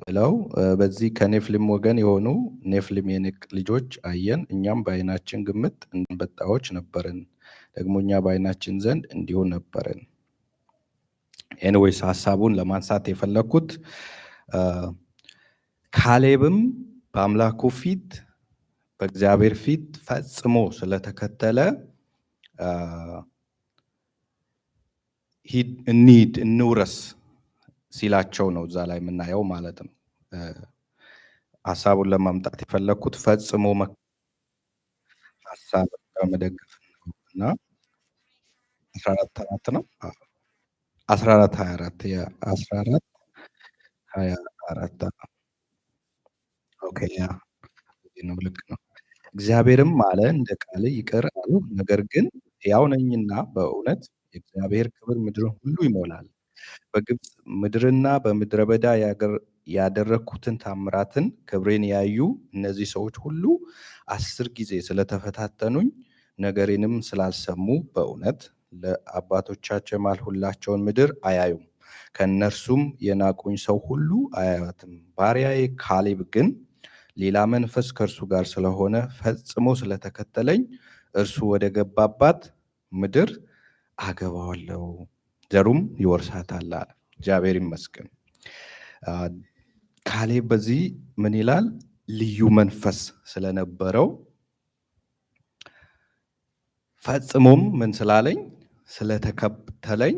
ብለው በዚህ ከኔፍሊም ወገን የሆኑ ኔፍሊም የኔቅ ልጆች አየን፣ እኛም በዓይናችን ግምት አንበጣዎች ነበርን፣ ደግሞ እኛ በዓይናችን ዘንድ እንዲሁ ነበርን። ኤኒዌይስ ሀሳቡን ለማንሳት የፈለኩት ካሌብም በአምላኩ ፊት በእግዚአብሔር ፊት ፈጽሞ ስለተከተለ እንሂድ እንውረስ ሲላቸው ነው እዛ ላይ የምናየው ማለት ነው። ሀሳቡን ለማምጣት የፈለኩት ፈጽሞ ሀሳብ በመደገፍ እና 14 ነው 14 24 ኦኬ ያ ነው ልክ ነው። እግዚአብሔርም አለ እንደ ቃል ይቅር አሉ፣ ነገር ግን ሕያው ነኝና በእውነት የእግዚአብሔር ክብር ምድርን ሁሉ ይሞላል። በግብፅ ምድርና በምድረ በዳ ያደረግኩትን ታምራትን ክብሬን ያዩ እነዚህ ሰዎች ሁሉ 10 ጊዜ ስለተፈታተኑኝ ነገሬንም ስላልሰሙ በእውነት ለአባቶቻቸው የማልሁላቸውን ምድር አያዩም፣ ከእነርሱም የናቁኝ ሰው ሁሉ አያዩትም። ባሪያዬ ካሌብ ግን ሌላ መንፈስ ከእርሱ ጋር ስለሆነ ፈጽሞ ስለተከተለኝ እርሱ ወደ ገባባት ምድር አገባዋለሁ፣ ዘሩም ይወርሳታል አለ። እግዚአብሔር ይመስገን። ካሌብ በዚህ ምን ይላል? ልዩ መንፈስ ስለነበረው ፈጽሞም ምን ስላለኝ ስለተከተለኝ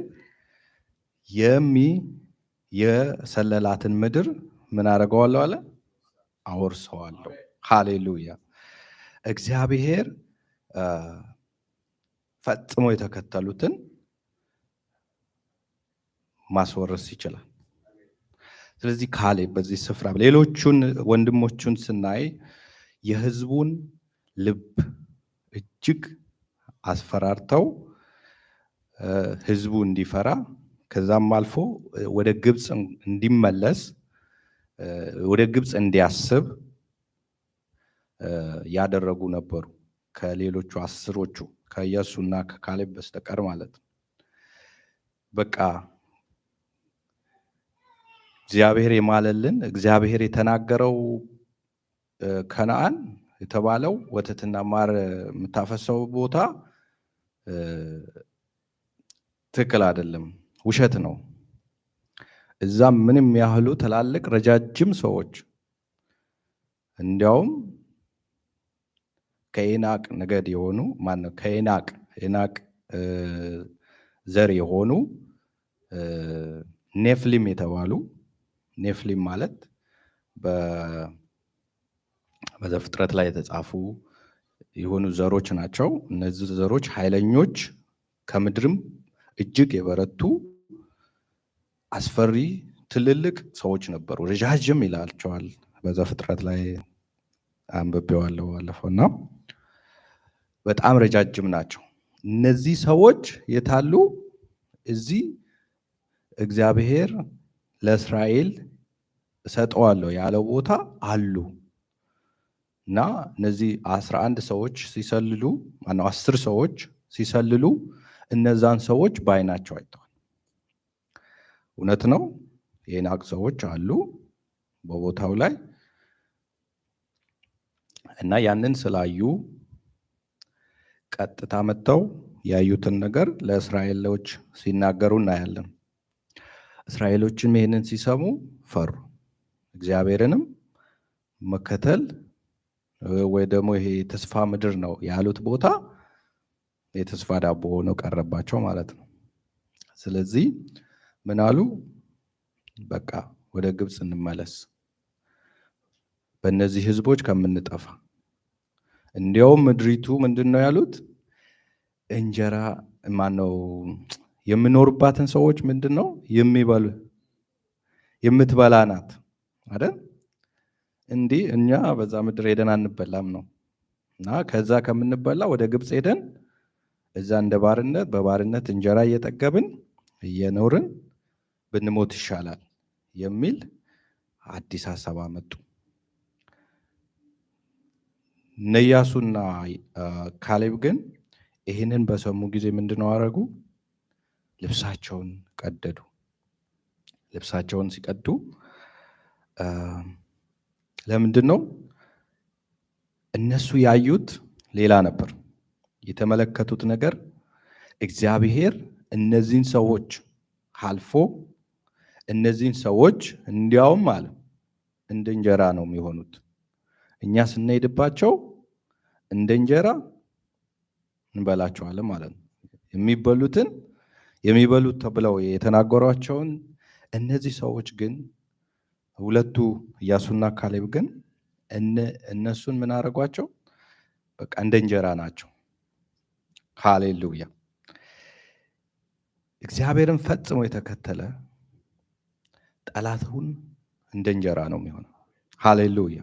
የሰለላትን ምድር ምን አደርገዋለሁ አለ? አወርሰዋለሁ። ሃሌሉያ። እግዚአብሔር ፈጽሞ የተከተሉትን ማስወረስ ይችላል። ስለዚህ ካሌብ በዚህ ስፍራ ሌሎቹን ወንድሞቹን ስናይ የሕዝቡን ልብ እጅግ አስፈራርተው ሕዝቡ እንዲፈራ ከዛም አልፎ ወደ ግብፅ እንዲመለስ ወደ ግብፅ እንዲያስብ ያደረጉ ነበሩ። ከሌሎቹ 10ዎቹ ከኢያሱና ከካሌብ በስተቀር ማለት ነው። በቃ እግዚአብሔር የማለልን እግዚአብሔር የተናገረው ከነዓን የተባለው ወተትና ማር የምታፈሰው ቦታ ትክክል አይደለም፣ ውሸት ነው። እዛም ምንም ያህሉ ትላልቅ ረጃጅም ሰዎች እንዲያውም ከዔናቅ ነገድ የሆኑ ማነው ከዔናቅ ዘር የሆኑ ኔፍሊም የተባሉ ኔፍሊም ማለት በዘፍጥረት ላይ የተጻፉ የሆኑ ዘሮች ናቸው። እነዚህ ዘሮች ኃይለኞች፣ ከምድርም እጅግ የበረቱ አስፈሪ ትልልቅ ሰዎች ነበሩ። ረጃጅም ይላቸዋል በዘፍጥረት ላይ አንብቤዋለሁ ባለፈውና በጣም ረጃጅም ናቸው። እነዚህ ሰዎች የታሉ? እዚህ እግዚአብሔር ለእስራኤል እሰጠዋለሁ ያለው ቦታ አሉ እና እነዚህ 11 ሰዎች ሲሰልሉ ማነው 10 ሰዎች ሲሰልሉ እነዛን ሰዎች በዓይናቸው አይተዋል። እውነት ነው። የዔናቅ ሰዎች አሉ በቦታው ላይ እና ያንን ስላዩ ቀጥታ መጥተው ያዩትን ነገር ለእስራኤሎች ሲናገሩ እናያለን። እስራኤሎችም ይህንን ሲሰሙ ፈሩ። እግዚአብሔርንም መከተል ወይ ደግሞ ይሄ የተስፋ ምድር ነው ያሉት ቦታ የተስፋ ዳቦ ሆኖ ቀረባቸው ማለት ነው። ስለዚህ ምን አሉ? በቃ ወደ ግብፅ እንመለስ በእነዚህ ህዝቦች ከምንጠፋ። እንዲያውም ምድሪቱ ምንድን ነው ያሉት? እንጀራ ማነው የምኖርባትን ሰዎች ምንድን ነው የሚበሉ የምትበላ ናት አይደል? እንዲህ እኛ በዛ ምድር ሄደን አንበላም ነው እና ከዛ ከምንበላ ወደ ግብፅ ሄደን እዛ እንደ ባርነት በባርነት እንጀራ እየጠገብን እየኖርን ብንሞት ይሻላል የሚል አዲስ ሀሳብ አመጡ። እነ ኢያሱና ካሌብ ግን ይህንን በሰሙ ጊዜ ምንድነው አደረጉ? ልብሳቸውን ቀደዱ። ልብሳቸውን ሲቀዱ ለምንድን ነው? እነሱ ያዩት ሌላ ነበር። የተመለከቱት ነገር እግዚአብሔር እነዚህን ሰዎች አልፎ እነዚህን ሰዎች እንዲያውም አለ እንደ እንጀራ ነው የሚሆኑት። እኛ ስንሄድባቸው እንደ እንጀራ እንበላቸዋለን ማለት ነው። የሚበሉት ተብለው የተናገሯቸውን እነዚህ ሰዎች ግን ሁለቱ ኢያሱና ካሌብ ግን እነሱን ምን አደረጓቸው? በቃ እንደ እንጀራ ናቸው። ሃሌሉያ! እግዚአብሔርን ፈጽሞ የተከተለ ጠላቱን እንደ እንጀራ ነው የሚሆነው። ሃሌሉያ!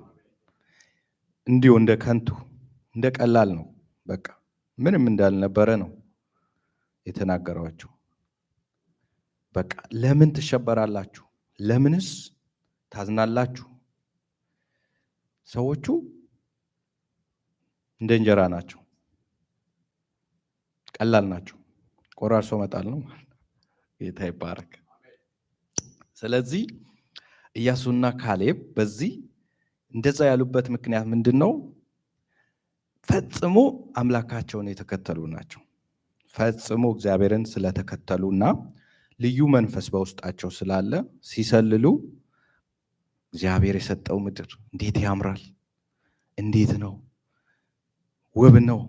እንዲሁ እንደ ከንቱ እንደ ቀላል ነው። በቃ ምንም እንዳልነበረ ነው የተናገሯቸው። በቃ ለምን ትሸበራላችሁ? ለምንስ ታዝናላችሁ? ሰዎቹ እንደ እንጀራ ናቸው፣ ቀላል ናቸው። ቆራርሶ መጣል ነው። ጌታ ይባረክ። ስለዚህ ኢያሱና ካሌብ በዚህ እንደዛ ያሉበት ምክንያት ምንድን ነው? ፈጽሞ አምላካቸውን የተከተሉ ናቸው። ፈጽሞ እግዚአብሔርን ስለተከተሉና ልዩ መንፈስ በውስጣቸው ስላለ ሲሰልሉ እግዚአብሔር የሰጠው ምድር እንዴት ያምራል፣ እንዴት ነው ውብ ነው።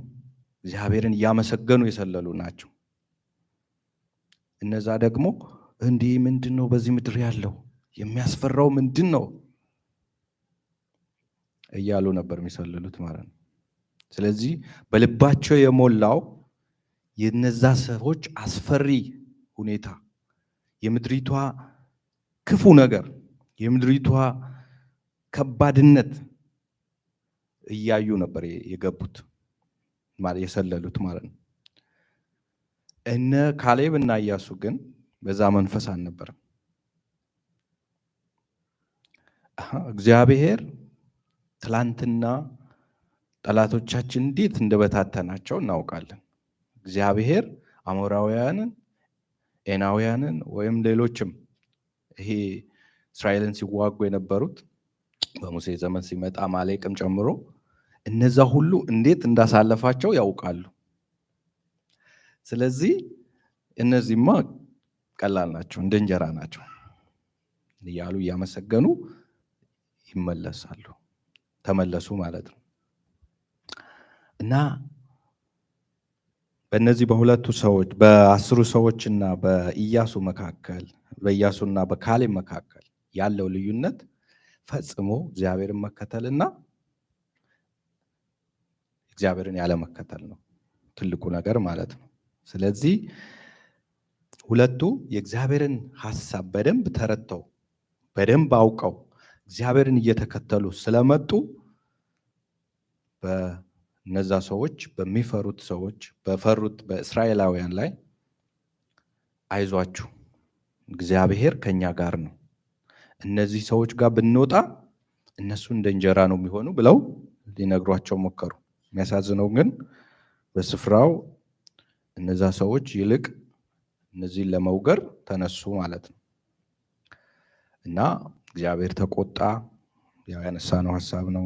እግዚአብሔርን እያመሰገኑ የሰለሉ ናቸው። እነዛ ደግሞ እንዲህ ምንድን ነው በዚህ ምድር ያለው የሚያስፈራው ምንድን ነው እያሉ ነበር የሚሰልሉት ማለት ነው። ስለዚህ በልባቸው የሞላው የነዛ ሰዎች አስፈሪ ሁኔታ፣ የምድሪቷ ክፉ ነገር፣ የምድሪቷ ከባድነት እያዩ ነበር የገቡት ማለት የሰለሉት ማለት ነው። እነ ካሌብ እና ኢያሱ ግን በዛ መንፈስ አልነበረም። እግዚአብሔር ትላንትና ጠላቶቻችን እንዴት እንደበታተናቸው እናውቃለን። እግዚአብሔር አሞራውያንን፣ ኤናውያንን ወይም ሌሎችም ይሄ እስራኤልን ሲዋጉ የነበሩት በሙሴ ዘመን ሲመጣ አማሌቅም ጨምሮ እነዛ ሁሉ እንዴት እንዳሳለፋቸው ያውቃሉ። ስለዚህ እነዚህማ ቀላል ናቸው፣ እንደ እንጀራ ናቸው እያሉ እያመሰገኑ ይመለሳሉ። ተመለሱ ማለት ነው። እና በእነዚህ በሁለቱ ሰዎች በ10 ሰዎችና በኢያሱ መካከል በኢያሱና በካሌብ መካከል ያለው ልዩነት ፈጽሞ እግዚአብሔርን መከተልና እግዚአብሔርን ያለ መከተል ነው ትልቁ ነገር ማለት ነው። ስለዚህ ሁለቱ የእግዚአብሔርን ሐሳብ በደንብ ተረድተው በደንብ አውቀው እግዚአብሔርን እየተከተሉ ስለመጡ በነዛ ሰዎች በሚፈሩት ሰዎች በፈሩት በእስራኤላውያን ላይ አይዟችሁ እግዚአብሔር ከኛ ጋር ነው፣ እነዚህ ሰዎች ጋር ብንወጣ እነሱ እንደ እንጀራ ነው የሚሆኑ ብለው ሊነግሯቸው ሞከሩ። የሚያሳዝነው ግን በስፍራው እነዛ ሰዎች ይልቅ እነዚህን ለመውገር ተነሱ ማለት ነው። እና እግዚአብሔር ተቆጣ። ያው ያነሳነው ሐሳብ ነው።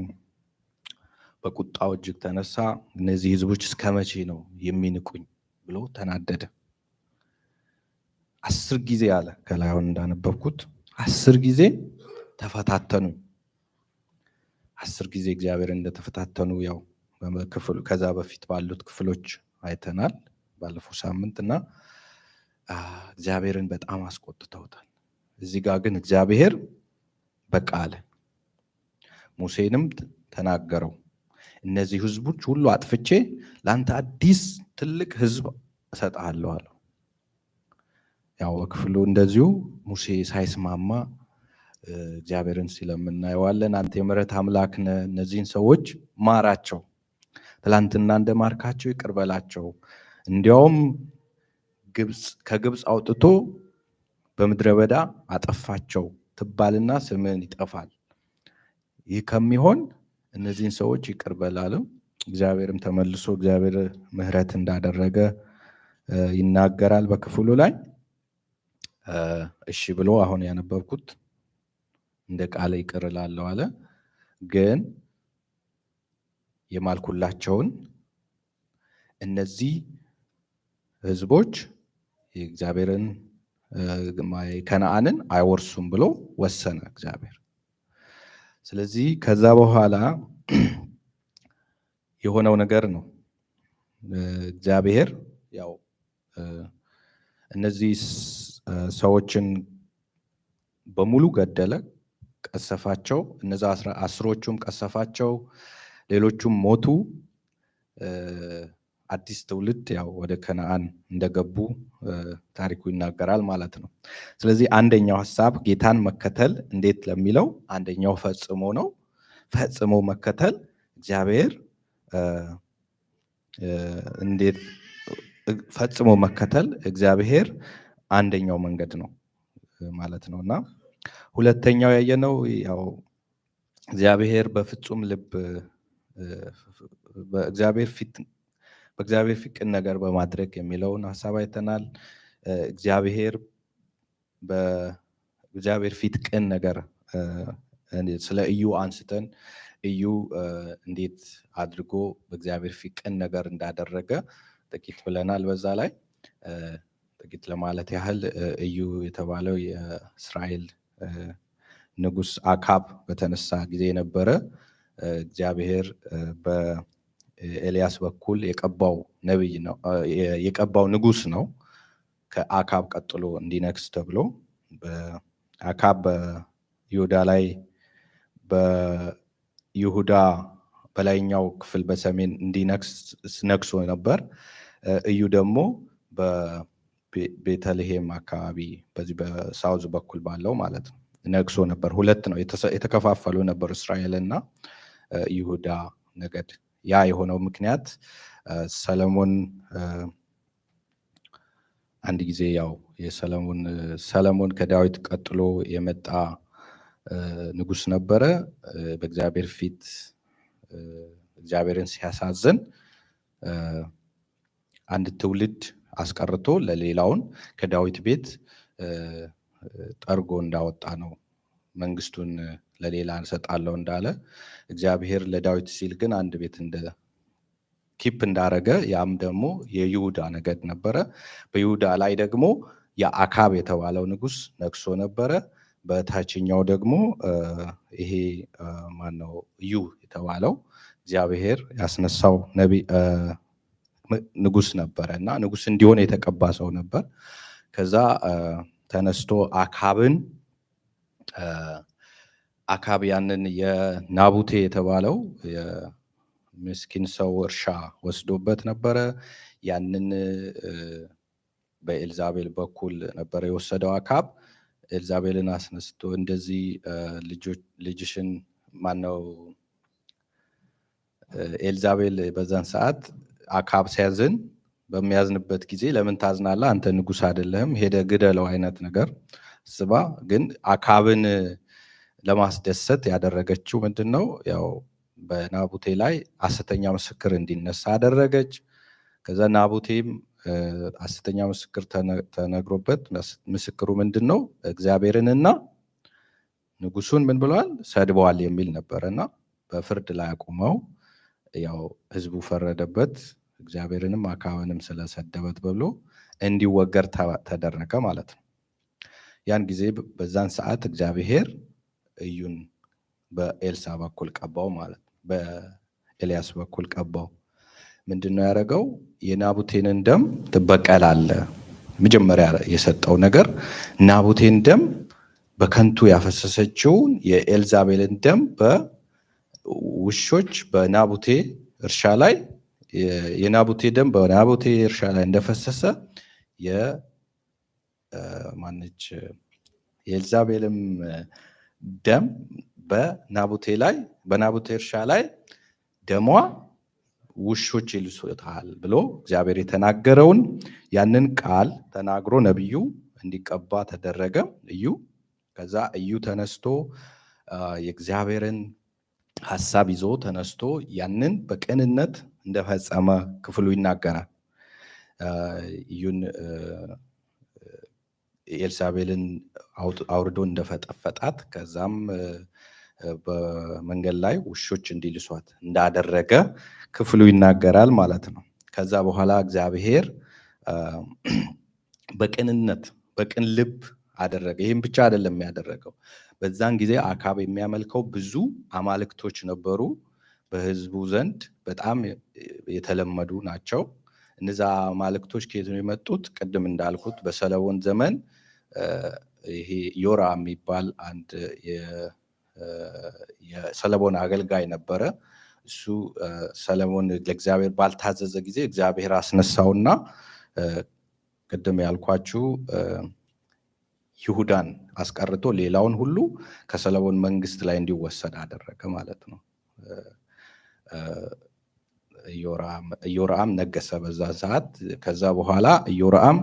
በቁጣው እጅግ ተነሳ። እነዚህ ሕዝቦች እስከ መቼ ነው የሚንቁኝ ብሎ ተናደደ። 10 ጊዜ አለ ከላይ አሁን እንዳነበብኩት 10 ጊዜ ተፈታተኑ። 10 ጊዜ እግዚአብሔር እንደተፈታተኑ ያው በክፍሉ ከዛ በፊት ባሉት ክፍሎች አይተናል ባለፈው ሳምንት እና እግዚአብሔርን በጣም አስቆጥተውታል። እዚህ ጋር ግን እግዚአብሔር በቃ አለ። ሙሴንም ተናገረው፣ እነዚህ ህዝቦች ሁሉ አጥፍቼ ለአንተ አዲስ ትልቅ ህዝብ እሰጥሃለሁ አለው። ያው በክፍሉ እንደዚሁ ሙሴ ሳይስማማ እግዚአብሔርን ሲለምን እናየዋለን። አንተ የምሕረት አምላክ ነህ፣ እነዚህን ሰዎች ማራቸው፣ ትላንትና እንደማርካቸው ይቅር በላቸው፣ እንዲያውም ከግብፅ አውጥቶ በምድረ በዳ አጠፋቸው ትባልና ስምን ይጠፋል። ይህ ከሚሆን እነዚህን ሰዎች ይቅር በላለው። እግዚአብሔርም ተመልሶ እግዚአብሔር ምሕረት እንዳደረገ ይናገራል በክፍሉ ላይ። እሺ ብሎ አሁን ያነበብኩት እንደ ቃል ይቅር እላለሁ አለ። ግን የማልኩላቸውን እነዚህ ህዝቦች የእግዚአብሔርን ከነዓንን አይወርሱም ብሎ ወሰነ እግዚአብሔር። ስለዚህ ከዛ በኋላ የሆነው ነገር ነው። እግዚአብሔር ያው እነዚህ ሰዎችን በሙሉ ገደለ፣ ቀሰፋቸው። እነዛ አስሮቹም ቀሰፋቸው፣ ሌሎቹም ሞቱ። አዲስ ትውልድ ያው ወደ ከነዓን እንደገቡ ታሪኩ ይናገራል ማለት ነው። ስለዚህ አንደኛው ሐሳብ ጌታን መከተል እንዴት ለሚለው አንደኛው ፈጽሞ ነው። ፈጽሞ መከተል እግዚአብሔር እንዴት ፈጽሞ መከተል እግዚአብሔር አንደኛው መንገድ ነው ማለት ነውና ሁለተኛው ያየነው ያው እግዚአብሔር በፍጹም ልብ በእግዚአብሔር ፊት ቅን ነገር በማድረግ የሚለውን ሐሳብ አይተናል። በእግዚአብሔር ፊት ቅን ነገር ስለ እዩ አንስተን እዩ እንዴት አድርጎ በእግዚአብሔር ፊት ቅን ነገር እንዳደረገ ጥቂት ብለናል። በዛ ላይ ጥቂት ለማለት ያህል እዩ የተባለው የእስራኤል ንጉሥ አካብ በተነሳ ጊዜ የነበረ እግዚአብሔር በኤልያስ በኩል የቀባው ነብይ ነው፣ የቀባው ንጉሥ ነው። ከአካብ ቀጥሎ እንዲነግስ ተብሎ አካብ በይሁዳ ላይ በይሁዳ በላይኛው ክፍል በሰሜን እንዲነግስ ነግሶ ነበር። እዩ ደግሞ በቤተልሔም አካባቢ በዚህ በሳውዝ በኩል ባለው ማለት ነው ነግሶ ነበር። ሁለት ነው የተከፋፈሉ ነበር እስራኤልና ይሁዳ ነገድ። ያ የሆነው ምክንያት ሰለሞን አንድ ጊዜ ያው ሰለሞን ከዳዊት ቀጥሎ የመጣ ንጉሥ ነበረ። በእግዚአብሔር ፊት እግዚአብሔርን ሲያሳዝን አንድ ትውልድ አስቀርቶ ለሌላውን ከዳዊት ቤት ጠርጎ እንዳወጣ ነው። መንግስቱን ለሌላ እንሰጣለሁ እንዳለ እግዚአብሔር ለዳዊት ሲል ግን አንድ ቤት ኪፕ እንዳረገ፣ ያም ደግሞ የይሁዳ ነገድ ነበረ። በይሁዳ ላይ ደግሞ የአካብ የተባለው ንጉሥ ነግሶ ነበረ። በታችኛው ደግሞ ይሄ ማነው እዩ የተባለው እግዚአብሔር ያስነሳው ንጉሥ ነበረ እና ንጉሥ እንዲሆን የተቀባ ሰው ነበር። ከዛ ተነስቶ አካብ ያንን የናቡቴ የተባለው የምስኪን ሰው እርሻ ወስዶበት ነበረ። ያንን በኤልዛቤል በኩል ነበረ የወሰደው አካብ። ኤልዛቤልን አስነስቶ እንደዚህ ልጅሽን ማነው ኤልዛቤል በዛን ሰዓት አካብ ሲያዝን በሚያዝንበት ጊዜ ለምን ታዝናለህ? አንተ ንጉሥ አይደለህም፣ ሄደ ግደለው አይነት ነገር ስባ። ግን አካብን ለማስደሰት ያደረገችው ምንድነው? ያው በናቡቴ ላይ ሐሰተኛ ምስክር እንዲነሳ አደረገች። ከዛ ናቡቴም ሐሰተኛ ምስክር ተነግሮበት ምስክሩ ምንድነው? እግዚአብሔርንና ንጉሱን ምን ብለዋል? ሰድበዋል የሚል ነበረና በፍርድ ላይ አቁመው ያው ህዝቡ ፈረደበት። እግዚአብሔርንም አካብንም ስለሰደበት ብሎ እንዲወገር ተደረገ ማለት ነው። ያን ጊዜ በዛን ሰዓት እግዚአብሔር እዩን በኤልሳ በኩል ቀባው ማለት ነው። በኤልያስ በኩል ቀባው። ምንድነው ያደረገው? የናቡቴንን ደም ትበቀላለህ። መጀመሪያ የሰጠው ነገር ናቡቴን ደም በከንቱ ያፈሰሰችውን የኤልዛቤልን ደም በውሾች በናቡቴ እርሻ ላይ የናቡቴ ደም በናቡቴ እርሻ ላይ እንደፈሰሰ የማነች የኤልዛቤልም ደም በናቡቴ እርሻ ላይ ደሟ ውሾች ይልሱታል ብሎ እግዚአብሔር የተናገረውን ያንን ቃል ተናግሮ ነብዩ እንዲቀባ ተደረገ እዩ። ከዛ እዩ ተነስቶ የእግዚአብሔርን ሐሳብ ይዞ ተነስቶ ያንን በቅንነት እንደፈጸመ ክፍሉ ይናገራል። እዩን ኤልሳቤልን አውርዶ እንደፈጠፈጣት ከዛም በመንገድ ላይ ውሾች እንዲልሷት እንዳደረገ ክፍሉ ይናገራል ማለት ነው። ከዛ በኋላ እግዚአብሔር በቅንነት በቅን ልብ አደረገ። ይህም ብቻ አይደለም ያደረገው። በዛን ጊዜ አካብ የሚያመልከው ብዙ አማልክቶች ነበሩ። በሕዝቡ ዘንድ በጣም የተለመዱ ናቸው። እነዛ አማልክቶች ከየት ነው የመጡት? ቅድም እንዳልኩት በሰለሞን ዘመን ይሄ ዮራ የሚባል አንድ የሰለሞን አገልጋይ ነበረ። እሱ ሰለሞን ለእግዚአብሔር ባልታዘዘ ጊዜ እግዚአብሔር አስነሳውና ቅድም ያልኳችሁ ይሁዳን አስቀርቶ ሌላውን ሁሉ ከሰለሞን መንግስት ላይ እንዲወሰድ አደረገ ማለት ነው። ኢዮራም ነገሰ በዛ ሰዓት። ከዛ በኋላ ኢዮራም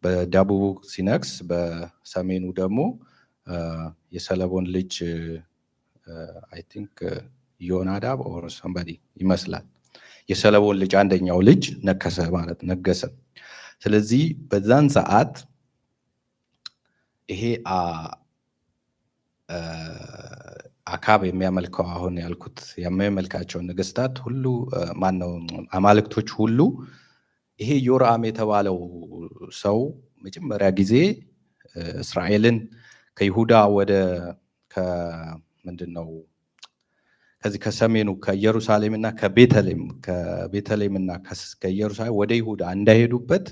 በደቡቡ ሲነግስ፣ በሰሜኑ ደግሞ የሰለሞን ልጅ አይ ቲንክ ዮናዳብ ኦር ሰምባዲ ይመስላል የሰለሞን ልጅ አንደኛው ልጅ ነገሰ። ስለዚህ በዛን ሰዓት ይሄ አካብ የሚያመልከው አሁን ያልኩት የሚያመልካቸው ነገስታት ሁሉ ማነው አማልክቶች ሁሉ ይሄ ዮራም የተባለው ሰው መጀመሪያ ጊዜ እስራኤልን ከይሁዳ ወደ ምንድነው ከዚህ ከሰሜኑ ከኢየሩሳሌምና ከቤተልሔምና ከኢየሩሳሌም ወደ ይሁዳ እንዳይሄዱበት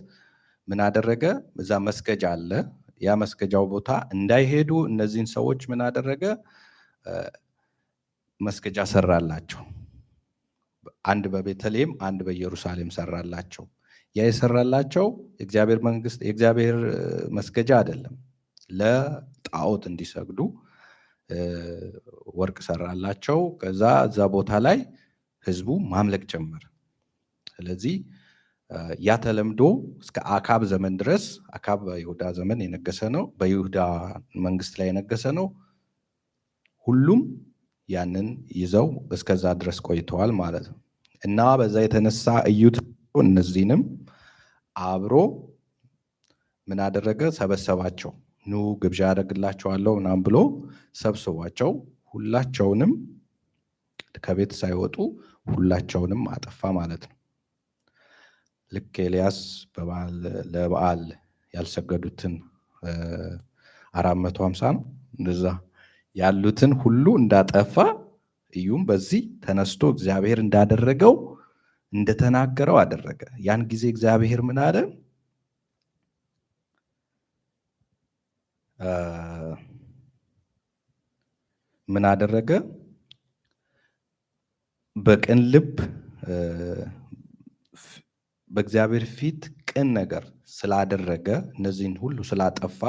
ምን አደረገ? እዛ መስገጃ አለ። ያ መስገጃው ቦታ እንዳይሄዱ እነዚህን ሰዎች ምን አደረገ? መስገጃ ሰራላቸው። አንድ በቤተልሔም አንድ በኢየሩሳሌም ሰራላቸው። ያ የሰራላቸው የእግዚአብሔር መንግስት የእግዚአብሔር መስገጃ አይደለም፣ ለጣዖት እንዲሰግዱ ወርቅ ሰራላቸው። ከዛ እዛ ቦታ ላይ ህዝቡ ማምለክ ጀመረ። ስለዚህ ያ ተለምዶ እስከ አካብ ዘመን ድረስ፣ አካብ በይሁዳ ዘመን የነገሰ ነው፣ በይሁዳ መንግስት ላይ የነገሰ ነው። ሁሉም ያንን ይዘው እስከዛ ድረስ ቆይተዋል ማለት ነው። እና በዛ የተነሳ እዩት እነዚህንም አብሮ ምን አደረገ? ሰበሰባቸው። ኑ ግብዣ ያደርግላቸዋለሁ ምናምን ብሎ ሰብስቧቸው ሁላቸውንም ከቤት ሳይወጡ ሁላቸውንም አጠፋ ማለት ነው። ልክ ኤልያስ ለበዓል ያልሰገዱትን 450 ነው እንደዛ ያሉትን ሁሉ እንዳጠፋ እዩም በዚህ ተነስቶ እግዚአብሔር እንዳደረገው እንደተናገረው አደረገ። ያን ጊዜ እግዚአብሔር ምን አለ? ምን አደረገ? በቅን ልብ በእግዚአብሔር ፊት ቅን ነገር ስላደረገ እነዚህን ሁሉ ስላጠፋ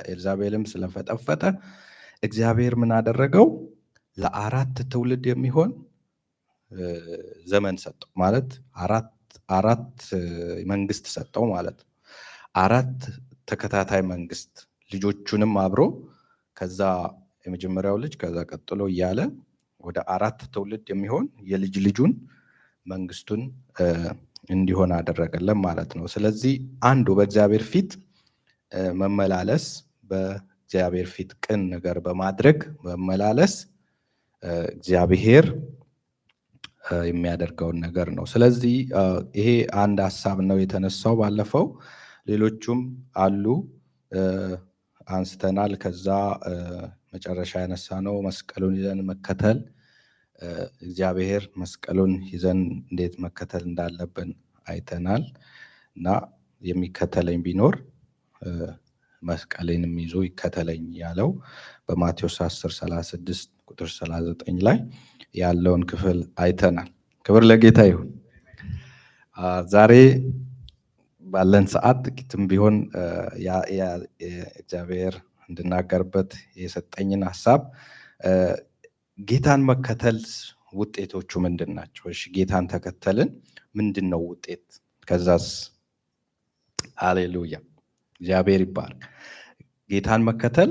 ኤልዛቤልም ስለፈጠፈጠ እግዚአብሔር ምን አደረገው? ለ4 ትውልድ የሚሆን ዘመን ሰጠው። ማለት አራት መንግስት ሰጠው ማለት ነው። 4 ተከታታይ መንግስት ልጆቹንም አብሮ ከዛ የመጀመሪያው ልጅ ከዛ ቀጥሎ እያለ ወደ 4 ትውልድ የሚሆን የልጅ ልጁን መንግስቱን እንዲሆን አደረገለን ማለት ነው። ስለዚህ አንዱ በእግዚአብሔር ፊት መመላለስ፣ በእግዚአብሔር ፊት ቅን ነገር በማድረግ መመላለስ እግዚአብሔር የሚያደርገውን ነገር ነው። ስለዚህ ይሄ አንድ ሀሳብ ነው የተነሳው። ባለፈው ሌሎቹም አሉ አንስተናል። ከዛ መጨረሻ ያነሳ ነው መስቀሉን ይዘን መከተል፣ እግዚአብሔር መስቀሉን ይዘን እንዴት መከተል እንዳለብን አይተናል። እና የሚከተለኝ ቢኖር መስቀሌንም ይዞ ይከተለኝ ያለው በማቴዎስ 10:36 ቁጥር 39 ላይ ያለውን ክፍል አይተናል። ክብር ለጌታ ይሁን። ዛሬ ባለን ሰዓት ጥቂትም ቢሆን እግዚአብሔር እንድናገርበት የሰጠኝን ሀሳብ ጌታን መከተል ውጤቶቹ ምንድን ናቸው? እሺ ጌታን ተከተልን፣ ምንድን ነው ውጤት? ከዛስ? ሃሌሉያ እግዚአብሔር ይባርክ። ጌታን መከተል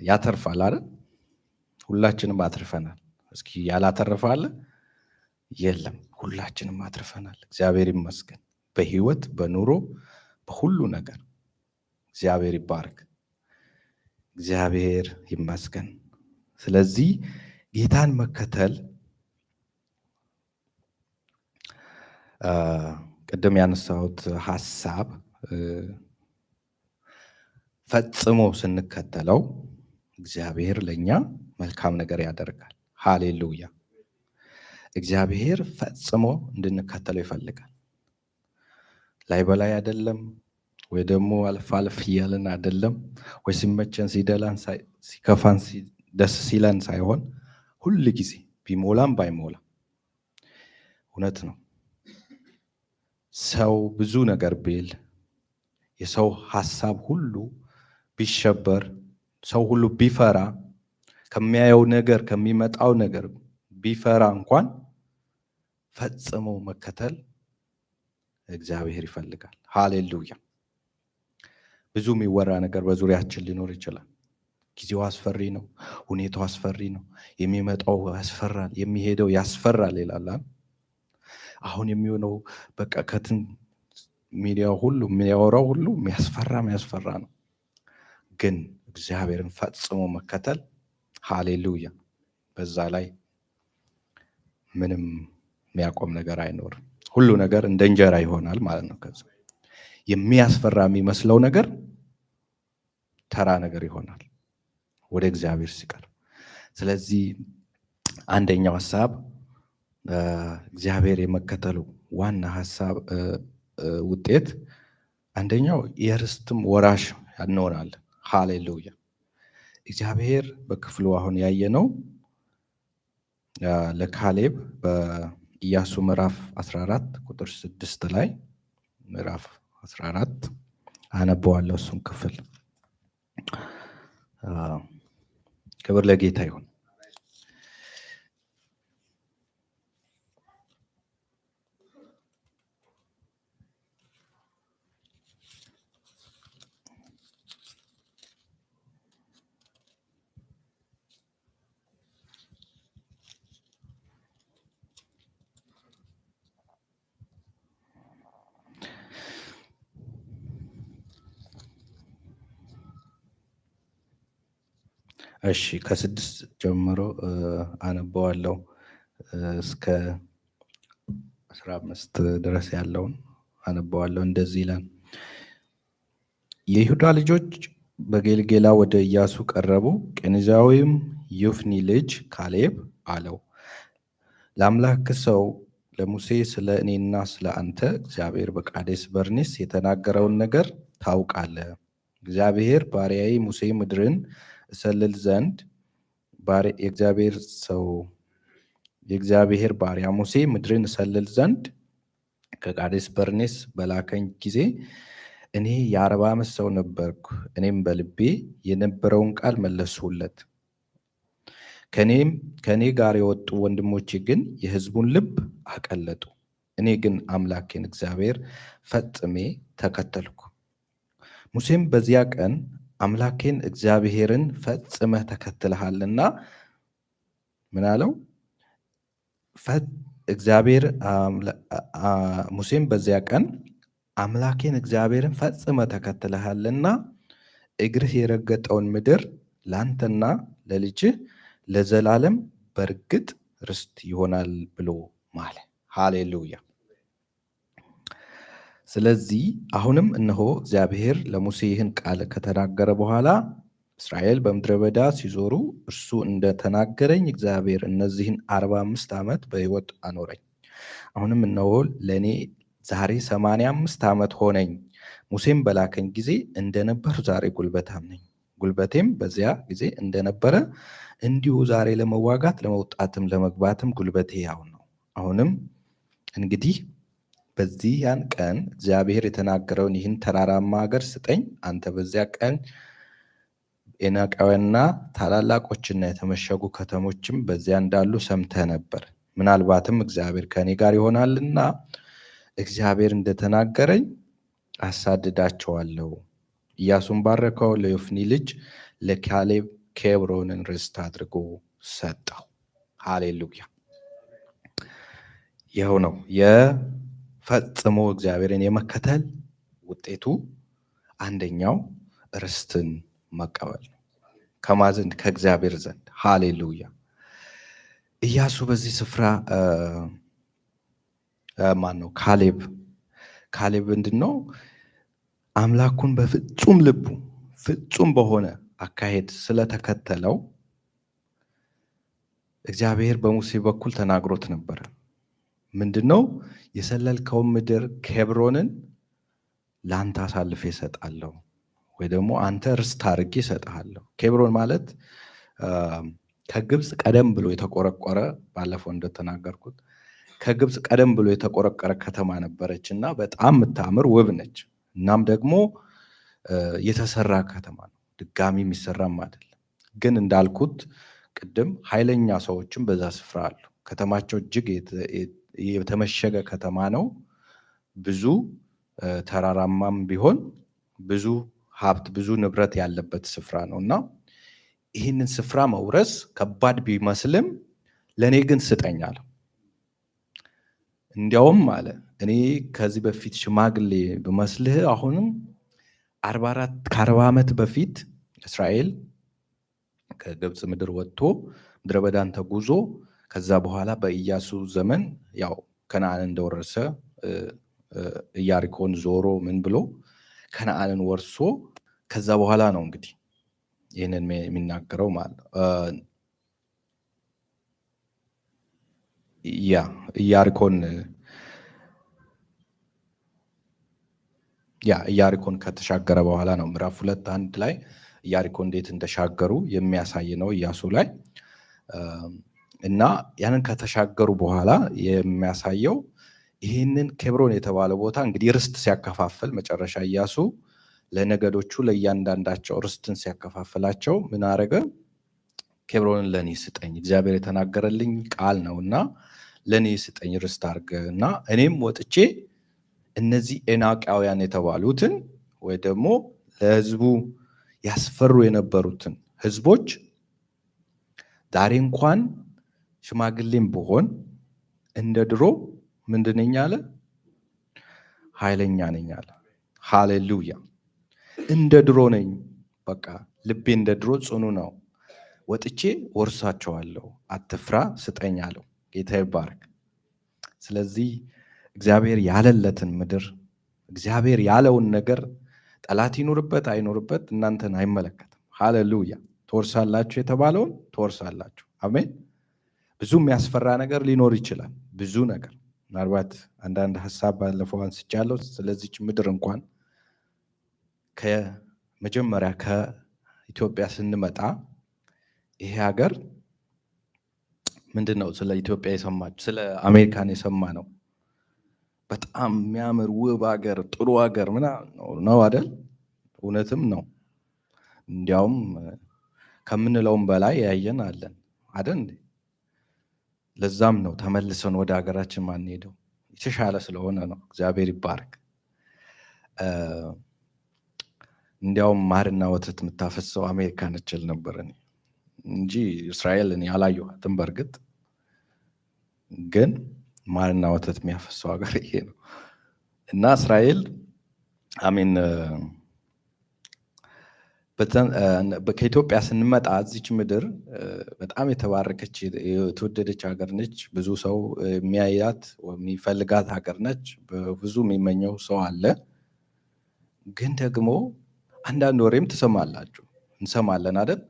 ያተርፋል አይደል? ሁላችንም አትርፈናል። እስኪ ያላተረፈ አለ? የለም፣ ሁላችንም አትርፈናል። እግዚአብሔር ይመስገን። በህይወት በኑሮ በሁሉ ነገር እግዚአብሔር ይባረክ። እግዚአብሔር ይመስገን። ስለዚህ ጌታን መከተል ቅድም ያነሳሁት ሐሳብ ፈጽሞ ስንከተለው እግዚአብሔር ለኛ መልካም ነገር ያደርጋል። ሃሌሉያ! እግዚአብሔር ፈጽሞ እንድንከተለው ይፈልጋል። ላይ በላይ አይደለም፣ ወይ ደግሞ አልፍ አልፍ እያለን አይደለም፣ ወይ ሲመቸን ሲደላን ሲከፋን ደስ ሲለን ሳይሆን ሁል ጊዜ ቢሞላም ባይሞላም። እውነት ነው። ሰው ብዙ ነገር ቢል፣ የሰው ሐሳብ ሁሉ ቢሸበር፣ ሰው ሁሉ ቢፈራ፣ ከሚያየው ነገር ከሚመጣው ነገር ቢፈራ እንኳን ፈጽሞ መከተል እግዚአብሔር ይፈልጋል። ሃሌሉያ! ብዙ የሚወራ ነገር በዙሪያችን ሊኖር ይችላል። ጊዜው አስፈሪ ነው፣ ሁኔታው አስፈሪ ነው፣ የሚመጣው ያስፈራል፣ የሚሄደው ያስፈራል ይላል። አሁን የሚሆነው በቃ ከትን ሚዲያው ሁሉ የሚያወራው ሁሉ የሚያስፈራ ነው። ግን እግዚአብሔርን ፈጽሞ መከተል ሃሌሉያ! በዛ ላይ ምንም የሚያቆም ነገር አይኖርም። ሁሉ ነገር እንደ እንጀራ ይሆናል ማለት ነው። ከዛ የሚያስፈራ የሚመስለው ነገር ተራ ነገር ይሆናል ወደ እግዚአብሔር ሲቀርብ። ስለዚህ አንደኛው ሐሳብ እግዚአብሔር የመከተሉ ዋና ሐሳብ ውጤት አንደኛው የርስትም ወራሽ እንሆናለን። ሃሌሉያ! እግዚአብሔር በክፍሉ አሁን ያየነው ለካሌብ በኢያሱ ምዕራፍ 14 ቁጥር 6 ላይ ምዕራፍ 14 አነበዋለሁ እሱን ክፍል። ክብር ለጌታ ይሁን። እሺ ከ6 ጀምሮ አነበዋለሁ እስከ 15 ድረስ ያለውን አነበዋለሁ። እንደዚህ ይላል። የይሁዳ ልጆች በጌልጌላ ወደ ኢያሱ ቀረቡ። ቄኔዛዊውም ዮፎኒ ልጅ ካሌብ አለው፣ ለአምላክ ሰው ለሙሴ ስለ እኔና ስለ አንተ እግዚአብሔር በቃዴስ በርኔስ የተናገረውን ነገር ታውቃለህ። እግዚአብሔር ባሪያዬ ሙሴ ምድርን እሰልል ዘንድ የእግዚአብሔር ባሪያ ሙሴ ምድርን እሰልል ዘንድ ከቃዴስ በርኔስ በላከኝ ጊዜ እኔ የ40 ዓመት ሰው ነበርኩ። እኔም በልቤ የነበረውን ቃል መለስሁለት። ከእኔ ጋር የወጡ ወንድሞቼ ግን የሕዝቡን ልብ አቀለጡ። እኔ ግን አምላኬን እግዚአብሔር ፈጽሜ ተከተልኩ። ሙሴም በዚያ ቀን አምላኬን እግዚአብሔርን ፈጽመህ ተከትለሃልና ምን አለው? ሙሴም በዚያ ቀን አምላኬን እግዚአብሔርን ፈጽመህ ተከትለሃልና እግርህ የረገጠውን ምድር ላንተና ለልጅህ ለዘላለም በእርግጥ ርስት ይሆናል ብሎ ማለ። ሃሌሉያ! ስለዚህ አሁንም እነሆ እግዚአብሔር ለሙሴ ይህን ቃል ከተናገረ በኋላ እስራኤል በምድረ በዳ ሲዞሩ እርሱ እንደተናገረኝ እግዚአብሔር እነዚህን 45 ዓመት በሕይወት አኖረኝ። አሁንም እነሆ ለእኔ ዛሬ 85 ዓመት ሆነኝ። ሙሴም በላከኝ ጊዜ እንደነበሩ ዛሬ ጉልበታም ነኝ። ጉልበቴም በዚያ ጊዜ እንደነበረ እንዲሁ ዛሬ ለመዋጋት ለመውጣትም ለመግባትም ጉልበቴ ያው ነው። አሁንም እንግዲህ በዚያን ቀን እግዚአብሔር የተናገረውን ይህን ተራራማ ሀገር ስጠኝ። አንተ በዚያ ቀን ኤናቃውያንና ታላላቆችና የተመሸጉ ከተሞችም በዚያ እንዳሉ ሰምተህ ነበር። ምናልባትም እግዚአብሔር ከእኔ ጋር ይሆናልና እግዚአብሔር እንደተናገረኝ አሳድዳቸዋለሁ። ኢያሱን ባረከው፣ ለዮፎኒ ልጅ ለካሌብ ኬብሮንን ርስት አድርጎ ሰጠው። ሃሌሉያ! ይኸው ነው የፈጽሞ እግዚአብሔርን የመከተል ውጤቱ። አንደኛው ርስትን መቀበል ነው። ከማን ዘንድ? ከእግዚአብሔር ዘንድ። ሃሌሉያ። ኢያሱ በዚህ ስፍራ ማን ነው? ካሌብ ምንድን ነው? አምላኩን በፍጹም ልቡ ፍጹም በሆነ አካሄድ ስለተከተለው እግዚአብሔር በሙሴ በኩል ተናግሮት ነበረ። ምንድነው? የሰለልከውን ምድር ኬብሮንን ለአንተ አሳልፌ እሰጣለሁ፣ ወይ ደግሞ አንተ ርስት አድርጌ እሰጥሃለሁ። ኬብሮን ማለት ከግብፅ ቀደም ብሎ የተቆረቆረ፣ ባለፈው እንደተናገርኩት ከግብፅ ቀደም ብሎ የተቆረቆረ ከተማ ነበረች እና በጣም የምታምር ውብ ነች። እናም ደግሞ የተሰራ ከተማ ነው፣ ድጋሚ የሚሰራም አይደለም። ግን እንዳልኩት ቅድም ኃይለኛ ሰዎችም በዛ ስፍራ አሉ። ከተማቸው እጅግ የተመሸገ ከተማ ነው። ብዙ ተራራማም ቢሆን ብዙ ሀብት ብዙ ንብረት ያለበት ስፍራ ነው እና ይህንን ስፍራ መውረስ ከባድ ቢመስልም ለእኔ ግን ስጠኝ አለ። እንዲያውም አለ እኔ ከዚህ በፊት ሽማግሌ ብመስልህ አሁንም 40 ዓመት በፊት እስራኤል ከግብፅ ምድር ወጥቶ ምድረ በዳን ተጉዞ ከዛ በኋላ በኢያሱ ዘመን ያው ከነዓን እንደወረሰ ኢያሪኮን ዞሮ ምን ብሎ ከነዓንን ወርሶ ከዛ በኋላ ነው እንግዲህ ይህንን የሚናገረው ማለት ነው። ያ ኢያሪኮን ከተሻገረ በኋላ ነው ምዕራፍ 2:1 ላይ ኢያሪኮ እንዴት እንደሻገሩ የሚያሳይ ነው ኢያሱ ላይ እና ያንን ከተሻገሩ በኋላ የሚያሳየው ይህንን ኬብሮን የተባለው ቦታ እንግዲህ ርስት ሲያከፋፍል መጨረሻ ኢያሱ ለነገዶቹ ለእያንዳንዳቸው ርስትን ሲያከፋፍላቸው ምን አረገ? ኬብሮንን ለኔ ስጠኝ፣ እግዚአብሔር የተናገረልኝ ቃል ነውና ለኔ ስጠኝ ርስት አድርገ እና እኔም ወጥቼ እነዚህ ኤናቃውያን የተባሉትን ወይ ደግሞ ለህዝቡ ያስፈሩ የነበሩትን ህዝቦች ዛሬ እንኳን ሽማግሌም ብሆን እንደ ድሮ ምንድን ነኝ አለ? ኃይለኛ ነኝ አለ። ሃሌሉያ። እንደ ድሮ ነኝ። በቃ ልቤ እንደ ድሮ ጽኑ ነው። ወጥቼ ወርሳቸዋለሁ፣ አትፍራ ስጠኝ አለው። ጌታ ይባረክ። ስለዚህ እግዚአብሔር ያለለትን ምድር እግዚአብሔር ያለውን ነገር ጠላት ይኑርበት አይኑርበት እናንተን አይመለከትም። ሃሌሉያ። ትወርሳላችሁ የተባለውን ትወርሳላችሁ። አሜን። ብዙ የሚያስፈራ ነገር ሊኖር ይችላል። ብዙ ነገር ምናልባት አንዳንድ ሀሳብ ባለፈው አንስቻለሁ። ስለዚች ምድር እንኳን ከመጀመሪያ ከኢትዮጵያ ስንመጣ ይሄ ሀገር ምንድን ነው? ስለ ኢትዮጵያ የሰማችሁ ስለ አሜሪካን የሰማ ነው። በጣም የሚያምር ውብ ሀገር፣ ጥሩ ሀገር ምናምን ነው አይደል? እውነትም ነው። እንዲያውም ከምንለውም በላይ ያየን አለን አይደል? ለዛም ነው ተመልሰን ወደ ሀገራችን ማንሄደው፣ የተሻለ ስለሆነ ነው። እግዚአብሔር ይባረክ። እንዲያውም ማርና ወተት የምታፈሰው አሜሪካ ነች እል ነበር እኔ እንጂ እስራኤል እኔ አላየኋትም። በእርግጥ ግን ማርና ወተት የሚያፈሰው ሀገር ይሄ ነው እና እስራኤል አሜን። ከኢትዮጵያ ስንመጣ እዚች ምድር በጣም የተባረከች የተወደደች ሀገር ነች። ብዙ ሰው የሚያያት የሚፈልጋት ሀገር ነች። ብዙ የሚመኘው ሰው አለ። ግን ደግሞ አንዳንድ ወሬም ትሰማላችሁ፣ እንሰማለን አይደል?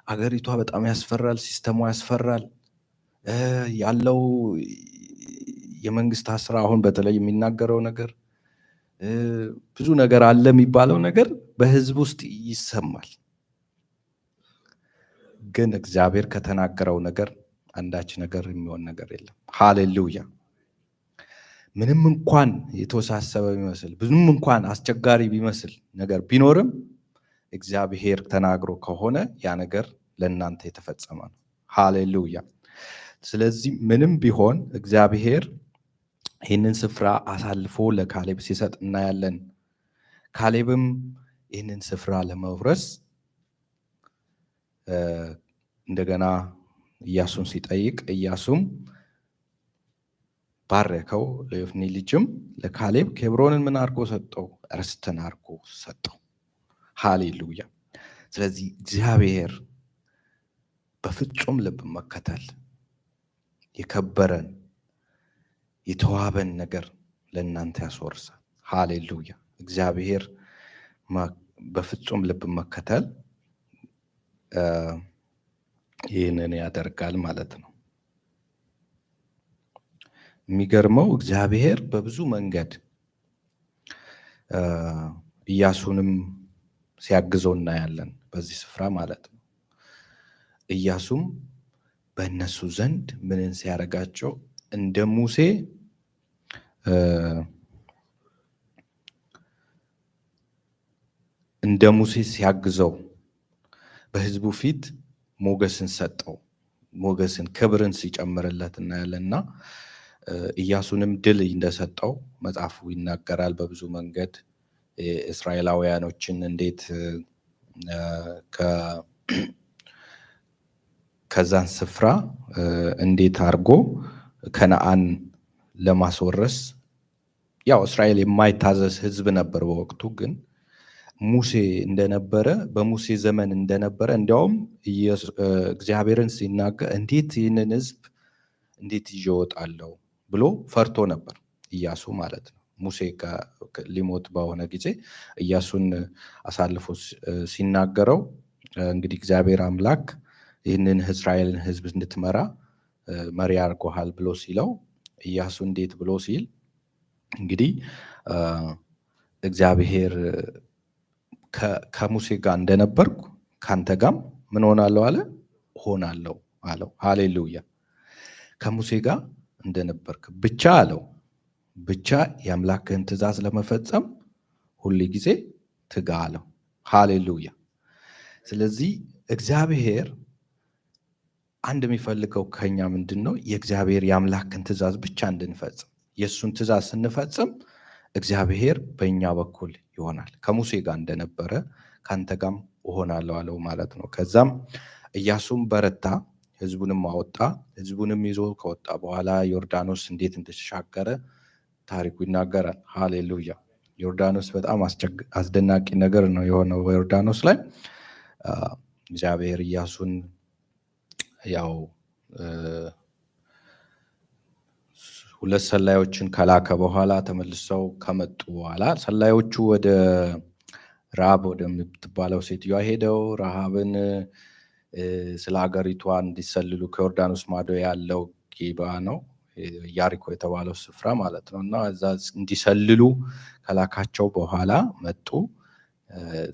አገሪቷ በጣም ያስፈራል፣ ሲስተሟ ያስፈራል። ያለው የመንግስት ስራ አሁን በተለይ የሚናገረው ነገር ብዙ ነገር አለ የሚባለው ነገር በህዝብ ውስጥ ይሰማል። ግን እግዚአብሔር ከተናገረው ነገር አንዳች ነገር የሚሆን ነገር የለም። ሃሌሉያ። ምንም እንኳን የተወሳሰበ ቢመስል ምንም እንኳን አስቸጋሪ ቢመስል ነገር ቢኖርም እግዚአብሔር ተናግሮ ከሆነ ያ ነገር ለእናንተ የተፈጸመ ነው። ሃሌሉያ። ስለዚህ ምንም ቢሆን እግዚአብሔር ይህንን ስፍራ አሳልፎ ለካሌብ ሲሰጥ እናያለን። ካሌብም ይህንን ስፍራ ለመውረስ እንደገና ኢያሱን ሲጠይቅ ኢያሱም ባረከው። ለዮፎኒ ልጅም ለካሌብ ኬብሮንን ምን አድርጎ ሰጠው? ርስትን አድርጎ ሰጠው። ሃሌሉያ። ስለዚህ እግዚአብሔር በፍጹም ልብ መከተል የከበረን የተዋበን ነገር ለእናንተ ያስወርሳል። ሃሌሉያ። እግዚአብሔር በፍጹም ልብ መከተል ይህንን ያደርጋል ማለት ነው። የሚገርመው እግዚአብሔር በብዙ መንገድ ኢያሱንም ሲያግዘው እናያለን በዚህ ስፍራ ማለት ነው። ኢያሱም በእነሱ ዘንድ ምንን ሲያደርጋቸው እንደ ሙሴ ሲያግዘው በሕዝቡ ፊት ሞገስን ሰጠው። ሞገስን ክብርን ሲጨምርለት እናያለንና ኢያሱንም ድል እንደሰጠው መጽሐፉ ይናገራል። በብዙ መንገድ እስራኤላውያኖችን እንዴት ከዛን ስፍራ እንዴት አድርጎ ከነአን ለማስወረስ ያው እስራኤል የማይታዘዝ ሕዝብ ነበር በወቅቱ። ግን ሙሴ እንደነበረ በሙሴ ዘመን እንደነበረ እንዲያውም እግዚአብሔርን ሲናገር እንዴት ይህንን ሕዝብ እንዴት ይዤ እወጣለሁ ብሎ ፈርቶ ነበር ኢያሱ ማለት ነው። ሙሴ ሊሞት በሆነ ጊዜ ኢያሱን አሳልፎ ሲናገረው እንግዲህ እግዚአብሔር አምላክ ይህንን እስራኤልን ሕዝብ እንድትመራ መሪ አድርጎሃል ብሎ ሲለው ኢያሱ እንዴት ብሎ ሲል እንግዲህ እግዚአብሔር ከሙሴ ጋር እንደነበርኩ ካንተ ጋርም ምን ሆናለሁ አለ ሆናለሁ አለው። ሃሌሉያ። ከሙሴ ጋር እንደነበርክ ብቻ አለው ብቻ የአምላክህን ትእዛዝ ለመፈጸም ሁል ጊዜ ትጋ አለው። ሃሌሉያ። ስለዚህ እግዚአብሔር አንድ የሚፈልገው ከኛ ምንድን ነው? የእግዚአብሔር የአምላክን ትእዛዝ ብቻ እንድንፈጽም። የእሱን ትእዛዝ ስንፈጽም እግዚአብሔር በእኛ በኩል ይሆናል። ከሙሴ ጋር እንደነበረ ከአንተ ጋርም እሆናለሁ አለው ማለት ነው። ከዛም ኢያሱም በረታ፣ ህዝቡንም አወጣ። ህዝቡንም ይዞ ከወጣ በኋላ ዮርዳኖስ እንዴት እንደተሻገረ ታሪኩ ይናገራል። ሃሌሉያ። ዮርዳኖስ በጣም አስደናቂ ነገር ነው የሆነው። በዮርዳኖስ ላይ እግዚአብሔር ኢያሱን ያው ሁለት ሰላዮችን ከላከ በኋላ ተመልሰው ከመጡ በኋላ ሰላዮቹ ወደ ረሃብ ወደምትባለው ሴትዮዋ ሄደው ረሃብን ስለ ሀገሪቷ እንዲሰልሉ ከዮርዳኖስ ማዶ ያለው ጊባ ነው ያሪኮ የተባለው ስፍራ ማለት ነው እና እዛ እንዲሰልሉ ከላካቸው በኋላ መጡ።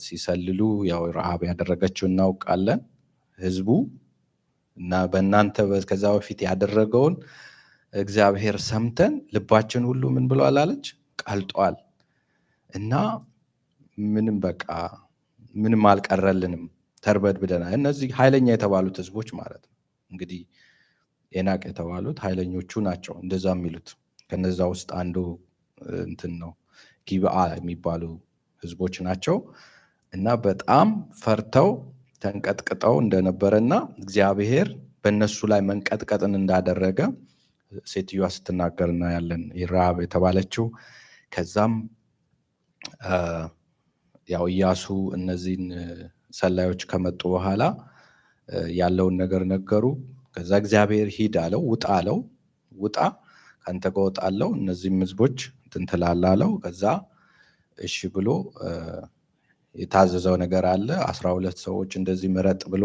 ሲሰልሉ ያው ረሃብ ያደረገችው እናውቃለን። ህዝቡ እና በእናንተ ከዛ በፊት ያደረገውን እግዚአብሔር ሰምተን ልባችን ሁሉ ምን ብሏል አለች ቀልጧል እና ምንም በቃ ምንም አልቀረልንም ተርበድብደናል። እነዚህ ኃይለኛ የተባሉት ህዝቦች ማለት ነው እንግዲህ ኤናቅ የተባሉት ኃይለኞቹ ናቸው እንደዛ የሚሉት። ከነዛ ውስጥ አንዱ እንትን ነው ጊብአ የሚባሉ ህዝቦች ናቸው እና በጣም ፈርተው ተንቀጥቅጠው እንደነበረና እግዚአብሔር በእነሱ ላይ መንቀጥቀጥን እንዳደረገ ሴትዮዋ ስትናገር እናያለን፣ ረሃብ የተባለችው። ከዛም ያው ኢያሱ እነዚህን ሰላዮች ከመጡ በኋላ ያለውን ነገር ነገሩ። ከዛ እግዚአብሔር ሂድ አለው፣ ውጣ አለው። ውጣ ከአንተ ጋር እወጣለሁ፣ እነዚህም ህዝቦች እንትን ትላለህ አለው። ከዛ እሺ ብሎ የታዘዘው ነገር አለ። 12 ሰዎች እንደዚህ ምረጥ ብሎ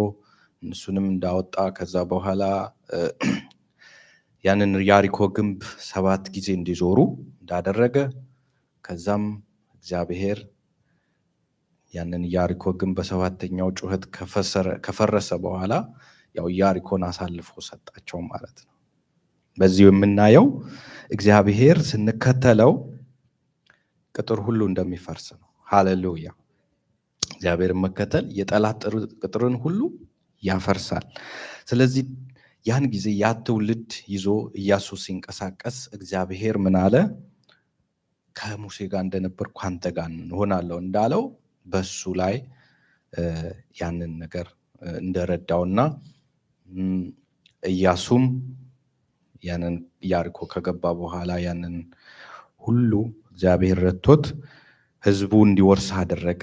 እነሱንም እንዳወጣ ከዛ በኋላ ያንን ያሪኮ ግንብ 7 ጊዜ እንዲዞሩ እንዳደረገ ከዛም እግዚአብሔር ያንን ያሪኮ ግንብ በሰባተኛው ጩኸት ከፈረሰ በኋላ ያው ያሪኮን አሳልፎ ሰጣቸው ማለት ነው። በዚህ የምናየው እግዚአብሔር ስንከተለው ቅጥር ሁሉ እንደሚፈርስ ነው። ሃሌሉያ። እግዚአብሔርን መከተል የጠላት ቅጥርን ሁሉ ያፈርሳል። ስለዚህ ያን ጊዜ ያ ትውልድ ይዞ ኢያሱ ሲንቀሳቀስ እግዚአብሔር ምን አለ? ከሙሴ ጋር እንደነበርኩ ካንተ ጋር እሆናለሁ እንዳለው በሱ ላይ ያንን ነገር እንደረዳውና ኢያሱም ያንን ያሪኮ ከገባ በኋላ ያንን ሁሉ እግዚአብሔር ረድቶት ህዝቡ እንዲወርስ አደረገ።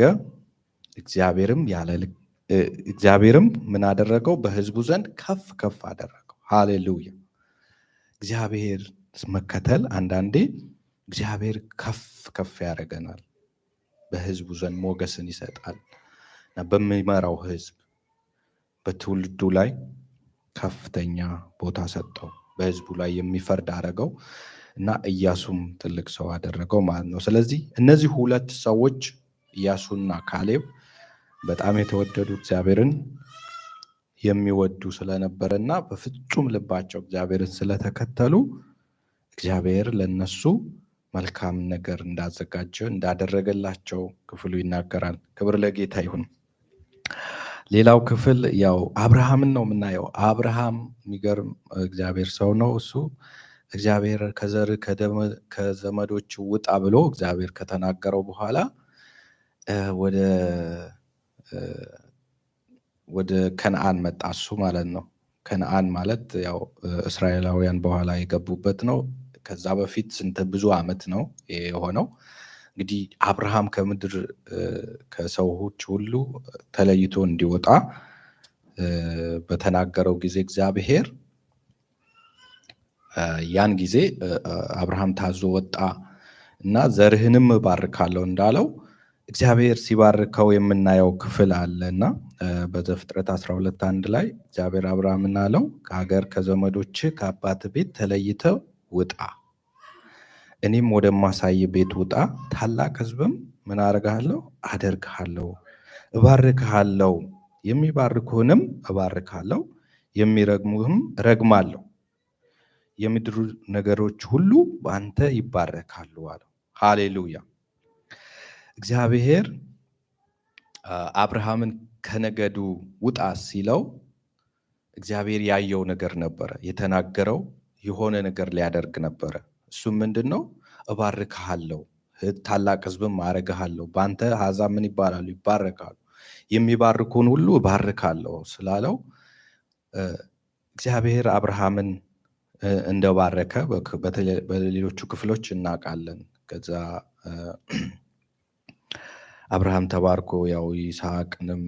እግዚአብሔርም ያለ ልክ እግዚአብሔርም ምን አደረገው? በሕዝቡ ዘንድ ከፍ ከፍ አደረገው። ሃሌሉያ! እግዚአብሔር መከተል አንዳንዴ እግዚአብሔር ከፍ ከፍ ያደርገናል። በሕዝቡ ዘንድ ሞገስን ይሰጣል እና በሚመራው ሕዝብ በትውልዱ ላይ ከፍተኛ ቦታ ሰጠው። በሕዝቡ ላይ የሚፈርድ አደረገው እና ኢያሱም ትልቅ ሰው አደረገው ማለት ነው። ስለዚህ እነዚህ ሁለት ሰዎች ኢያሱና ካሌብ በጣም የተወደዱ እግዚአብሔርን የሚወዱ ስለነበረ እና በፍጹም ልባቸው እግዚአብሔርን ስለተከተሉ እግዚአብሔር ለነሱ መልካም ነገር እንዳዘጋጀ እንዳደረገላቸው ክፍሉ ይናገራል። ክብር ለጌታ ይሁን። ሌላው ክፍል ያው አብርሃምን ነው የምናየው። አብርሃም የሚገርም እግዚአብሔር ሰው ነው። እሱ እግዚአብሔር ከዘር ከዘመዶች ውጣ ብሎ እግዚአብሔር ከተናገረው በኋላ ወደ ከነአን መጣ እሱ ማለት ነው። ከነአን ማለት ያው እስራኤላውያን በኋላ የገቡበት ነው። ከዛ በፊት ብዙ ዓመት ነው የሆነው። እንግዲህ አብርሃም ከምድር ከሰዎች ሁሉ ተለይቶ እንዲወጣ በተናገረው ጊዜ እግዚአብሔር ያን ጊዜ አብርሃም ታዞ ወጣ እና ዘርህንም እባርካለሁ እንዳለው እግዚአብሔር ሲባርከው የምናየው ክፍል አለ እና በዘፍጥረት 12:1 ላይ እግዚአብሔር አብርሃምን አለው ከሀገር ከዘመዶች ከአባት ቤት ተለይተው ውጣ፣ እኔም ወደማሳይ ቤት ውጣ፣ ታላቅ ሕዝብም ምን አደርግሃለሁ? አደርግሃለሁ፣ እባርክሃለሁ፣ የሚባርኩህንም እባርካለሁ፣ የሚረግሙህም እረግማለሁ፣ የምድሩ ነገሮች ሁሉ በአንተ ይባረካሉ አለው። ሃሌሉያ! እግዚአብሔር አብርሃምን ከነገዱ ውጣ ሲለው እግዚአብሔር ያየው ነገር ነበረ። የተናገረው የሆነ ነገር ሊያደርግ ነበረ። እሱም ምንድን ነው? እባርክሃለሁ፣ ታላቅ ሕዝብም አደርግሃለሁ፣ በአንተ አሕዛብ ምን ይባላሉ? ይባረካሉ፣ የሚባርኩን ሁሉ እባርካለሁ ስላለው እግዚአብሔር አብርሃምን እንደባረከ በሌሎቹ ክፍሎች እናውቃለን። ከዛ አብርሃም ተባርኮ ያው ይስሐቅንም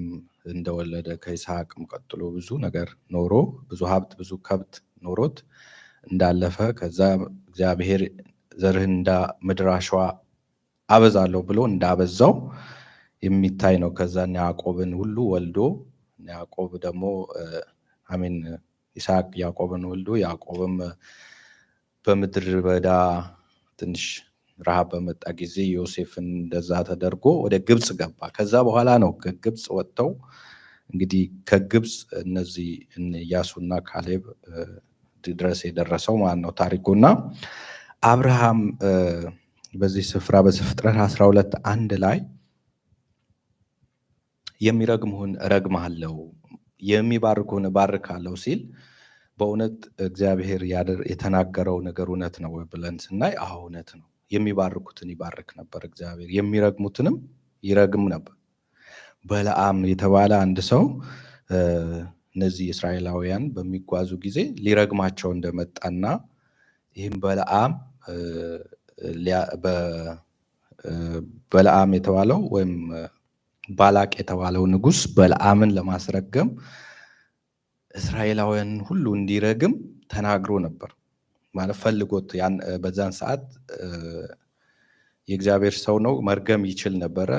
እንደወለደ ከይስሐቅም ቀጥሎ ብዙ ነገር ኖሮ ብዙ ሀብት ብዙ ከብት ኖሮት እንዳለፈ ከዛ እግዚአብሔር ዘርህን እንደ ምድር አሸዋ አበዛለሁ ብሎ እንዳበዛው የሚታይ ነው። ከዛ ያዕቆብን ሁሉ ወልዶ ያዕቆብ ደግሞ አሜን ይስሐቅ ያዕቆብን ወልዶ ያዕቆብም በምድር በዳ ትንሽ ረሃብ በመጣ ጊዜ ዮሴፍን እንደዛ ተደርጎ ወደ ግብፅ ገባ። ከዛ በኋላ ነው ከግብፅ ወጥተው እንግዲህ ከግብፅ እነዚህ ኢያሱና ካሌብ ድረስ የደረሰው ማለት ነው ታሪኩና አብርሃም በዚህ ስፍራ በዘፍጥረት 12:1 ላይ የሚረግሙህን እረግምሃለሁ የሚባርኩህን እባርካለሁ ሲል በእውነት እግዚአብሔር የተናገረው ነገር እውነት ነው ብለን ስናይ እውነት ነው። የሚባርኩትን ይባርክ ነበር እግዚአብሔር፣ የሚረግሙትንም ይረግም ነበር። በለዓም የተባለ አንድ ሰው እነዚህ እስራኤላውያን በሚጓዙ ጊዜ ሊረግማቸው እንደመጣና ይህም በለዓም የተባለው ወይም ባላቅ የተባለው ንጉሥ በለዓምን ለማስረገም እስራኤላውያን ሁሉ እንዲረግም ተናግሮ ነበር ማለት ፈልጎት በዛን ሰዓት የእግዚአብሔር ሰው ነው፣ መርገም ይችል ነበረ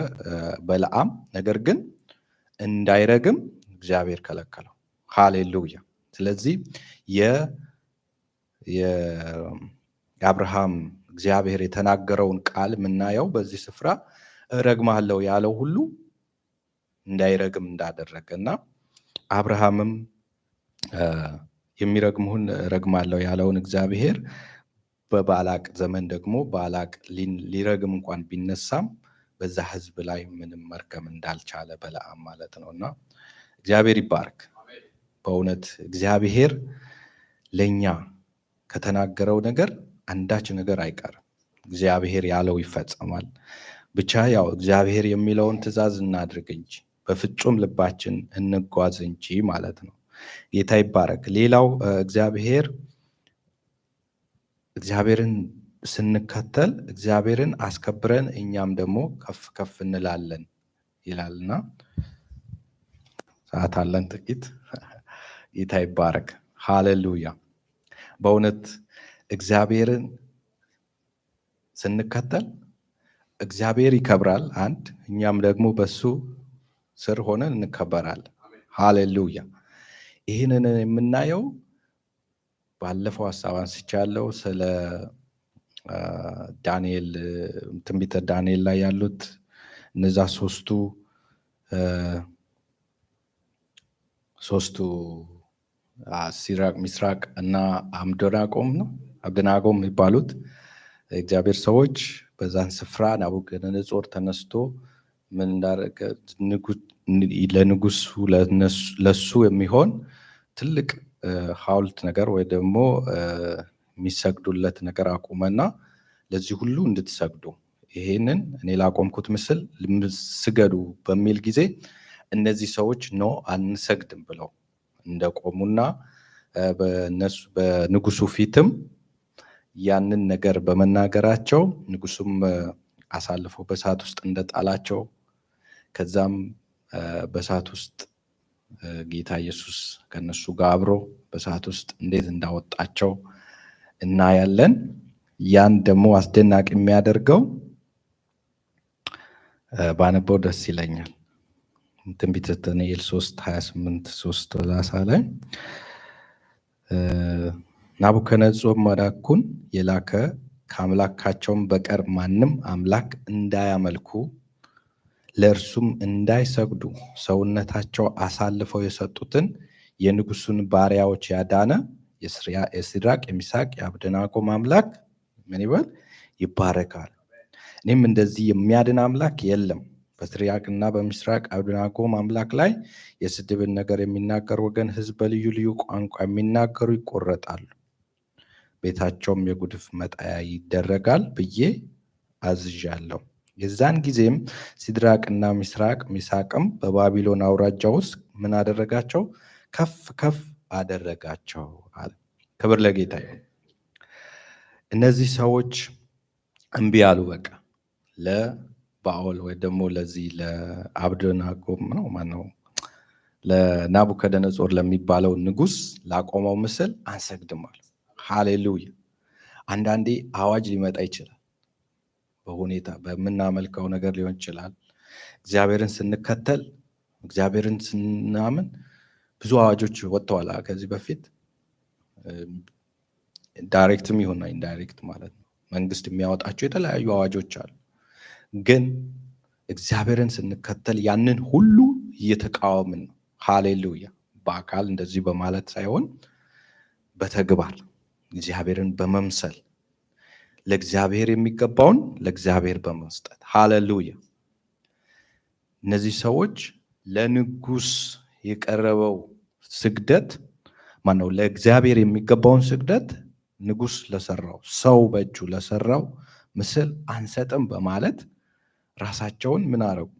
በለዓም። ነገር ግን እንዳይረግም እግዚአብሔር ከለከለው። ሃሌሉያ! ስለዚህ የአብርሃም እግዚአብሔር የተናገረውን ቃል የምናየው በዚህ ስፍራ እረግምሃለሁ ያለው ሁሉ እንዳይረግም እንዳደረገ እና አብርሃምም የሚረግሙህን እረግማለሁ ያለውን እግዚአብሔር በባላቅ ዘመን ደግሞ ባላቅ ሊረግም እንኳን ቢነሳም በዛ ሕዝብ ላይ ምንም መርገም እንዳልቻለ በለዓም ማለት ነው። እና እግዚአብሔር ይባርክ። በእውነት እግዚአብሔር ለኛ ከተናገረው ነገር አንዳች ነገር አይቀርም። እግዚአብሔር ያለው ይፈጸማል። ብቻ ያው እግዚአብሔር የሚለውን ትእዛዝ እናድርግ እንጂ በፍጹም ልባችን እንጓዝ እንጂ ማለት ነው። ጌታ ይባረክ። ሌላው እግዚአብሔርን ስንከተል እግዚአብሔርን አስከብረን እኛም ደግሞ ከፍ ከፍ እንላለን ይላልና ሰዓት አለን ጥቂት። ጌታ ይባረክ። ሃሌሉያ። በእውነት እግዚአብሔርን ስንከተል እግዚአብሔር ይከብራል፣ አንድ እኛም ደግሞ በሱ ስር ሆነን እንከበራለን። ሃሌሉያ። ይህንን የምናየው ባለፈው ሀሳብ አንስቻለሁ ስለ ዳንኤል፣ ትንቢተ ዳንኤል ላይ ያሉት እነዛ ሶስቱ ሲራቅ፣ ሚስራቅ እና አብደናጎም የሚባሉት እግዚአብሔር ሰዎች በዛን ስፍራ ናቡከደነፆር ተነስቶ ምን እንዳደረገ ለንጉሱ ለሱ የሚሆን ትልቅ ሐውልት ነገር ወይ ደግሞ የሚሰግዱለት ነገር አቁመና ለዚህ ሁሉ እንድትሰግዱ ይሄንን እኔ ላቆምኩት ምስል ስገዱ በሚል ጊዜ እነዚህ ሰዎች ኖ አንሰግድም ብለው እንደቆሙና በንጉሱ ፊትም ያንን ነገር በመናገራቸው ንጉሱም አሳልፈው በእሳት ውስጥ እንደጣላቸው ከዛም በእሳት ውስጥ ጌታ ኢየሱስ ከነሱ ጋር አብሮ በእሳት ውስጥ እንዴት እንዳወጣቸው እናያለን። ያን ደግሞ አስደናቂ የሚያደርገው ባነበው ደስ ይለኛል። ትንቢተ ዳንኤል 3:28-30 ላይ ናቡከደነፆር መልአኩን የላከ ከአምላካቸውም በቀር ማንም አምላክ እንዳያመልኩ ለእርሱም እንዳይሰግዱ ሰውነታቸው አሳልፈው የሰጡትን የንጉሱን ባሪያዎች ያዳነ የሲድራቅ የሚሳቅ የአብደናጎም አምላክ ምን ይበል ይባረካል። እኔም እንደዚህ የሚያድን አምላክ የለም። በሲድራቅና በሚስራቅ አብደናጎም አምላክ ላይ የስድብን ነገር የሚናገር ወገን ሕዝብ በልዩ ልዩ ቋንቋ የሚናገሩ ይቆረጣሉ፣ ቤታቸውም የጉድፍ መጣያ ይደረጋል ብዬ አዝዣለሁ። የዛን ጊዜም ሲድራቅና ሚሳቅም በባቢሎን አውራጃ ውስጥ ምን አደረጋቸው? ከፍ ከፍ አደረጋቸው አለ። ክብር ለጌታ ይሁን። እነዚህ ሰዎች እምቢ አሉ። በቃ ለባኦል ወይ ደግሞ ለዚህ ለአብደናጎም ነው ማነው ለናቡከደነፆር ለሚባለው ንጉስ ላቆመው ምስል አንሰግድም አሉ። ሃሌሉያ። አንዳንዴ አዋጅ ሊመጣ ይችላል። በሁኔታ በምናመልከው ነገር ሊሆን ይችላል። እግዚአብሔርን ስንከተል እግዚአብሔርን ስናምን ብዙ አዋጆች ወጥተዋል ከዚህ በፊት ዳይሬክትም ይሁን ኢንዳይሬክት ማለት ነው። መንግስት የሚያወጣቸው የተለያዩ አዋጆች አሉ። ግን እግዚአብሔርን ስንከተል ያንን ሁሉ እየተቃወምን ነው። ሃሌሉያ። በአካል እንደዚህ በማለት ሳይሆን በተግባር እግዚአብሔርን በመምሰል ለእግዚአብሔር የሚገባውን ለእግዚአብሔር በመስጠት ሃሌሉያ። እነዚህ ሰዎች ለንጉስ የቀረበው ስግደት ማነው? ለእግዚአብሔር የሚገባውን ስግደት ንጉስ ለሰራው ሰው በእጁ ለሰራው ምስል አንሰጥም በማለት ራሳቸውን ምን አረጉ?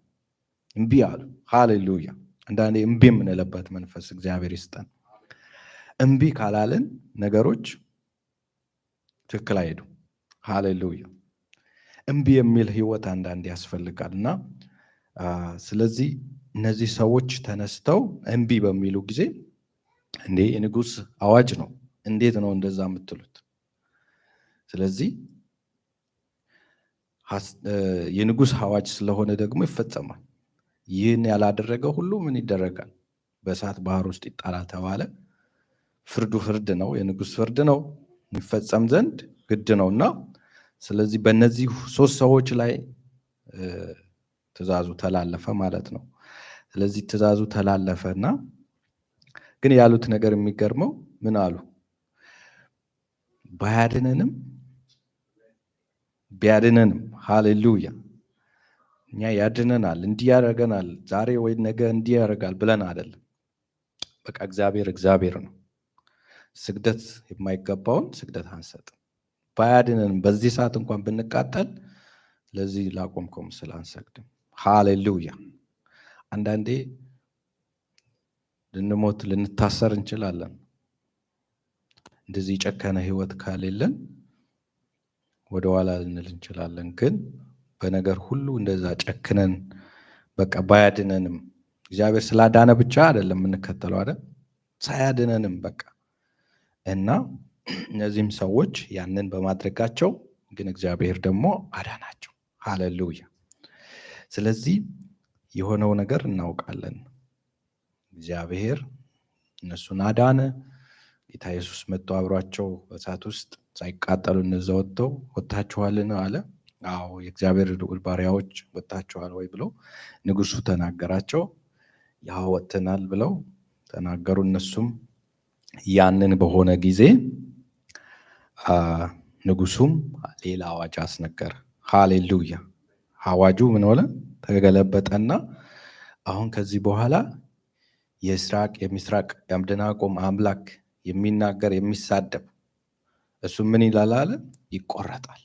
እምቢ አሉ። ሃሌሉያ። አንዳንዴ እምቢ የምንለበት መንፈስ እግዚአብሔር ይስጠን። እምቢ ካላልን ነገሮች ትክክል አይሄዱም። ሃሌሉያ። እምቢ የሚል ህይወት አንዳንዴ ያስፈልጋል እና ስለዚህ እነዚህ ሰዎች ተነስተው እምቢ በሚሉ ጊዜ እንዴ የንጉስ አዋጅ ነው፣ እንዴት ነው እንደዛ የምትሉት? ስለዚህ የንጉስ አዋጅ ስለሆነ ደግሞ ይፈጸማል። ይህን ያላደረገ ሁሉ ምን ይደረጋል? በእሳት ባህር ውስጥ ይጣላል ተባለ። ፍርዱ ፍርድ ነው፣ የንጉስ ፍርድ ነው፣ የሚፈጸም ዘንድ ግድ ነውና ስለዚህ በእነዚህ ሶስት ሰዎች ላይ ትእዛዙ ተላለፈ ማለት ነው። ስለዚህ ትእዛዙ ተላለፈና ግን ያሉት ነገር የሚገርመው ምን አሉ? ባያድነንም ቢያድነንም ሃሌሉያ እኛ ያድነናል፣ እንዲህ ያደርገናል፣ ዛሬ ወይ ነገ እንዲህ ያደርጋል ብለን አይደለም። በቃ እግዚአብሔር ነው። ስግደት የማይገባውን ስግደት አንሰጥም። ባያድነንም በዚህ ሰዓት እንኳን ብንቃጠል ለዚህ ላቆምከው ምስል አንሰግድም። ሃሌሉያ። አንዳንዴ ልንሞት ልንታሰር እንችላለን። እንደዚህ የጨከነ ህይወት ካሌለን ወደኋላ ልንል እንችላለን። ግን በነገር ሁሉ እንደዛ ጨክነን በቃ ባያድነንም እግዚአብሔር ስላዳነ ብቻ አይደለም የምንከተለው አይደል? ሳያድነንም በቃ እና እነዚህም ሰዎች ያንን በማድረጋቸው ግን እግዚአብሔር ደግሞ አዳናቸው። ሃሌሉያ። ስለዚህ የሆነው ነገር እናውቃለን። እግዚአብሔር እነሱን አዳነ። ጌታ ኢየሱስ መጥቶ አብሯቸው በእሳት ውስጥ ሳይቃጠሉ እነዛ ወጥተው ወጥታችኋልን አለ። አዎ የእግዚአብሔር ባሪያዎች ወጥታችኋል ወይ ብሎ ንጉሱ ተናገራቸው። ያው ወጥተናል ብለው ተናገሩ። እነሱም ያንን በሆነ ጊዜ ንጉሱም ሌላ አዋጅ አስነገረ። ሃሌሉያ። አዋጁ ምን ሆነ? ተገለበጠና አሁን ከዚህ በኋላ የሲድራቅ የሚሳቅ የአብደናጎም አምላክ የሚናገር የሚሳደብ እሱ ምን ይላል አለ? ይቆረጣል።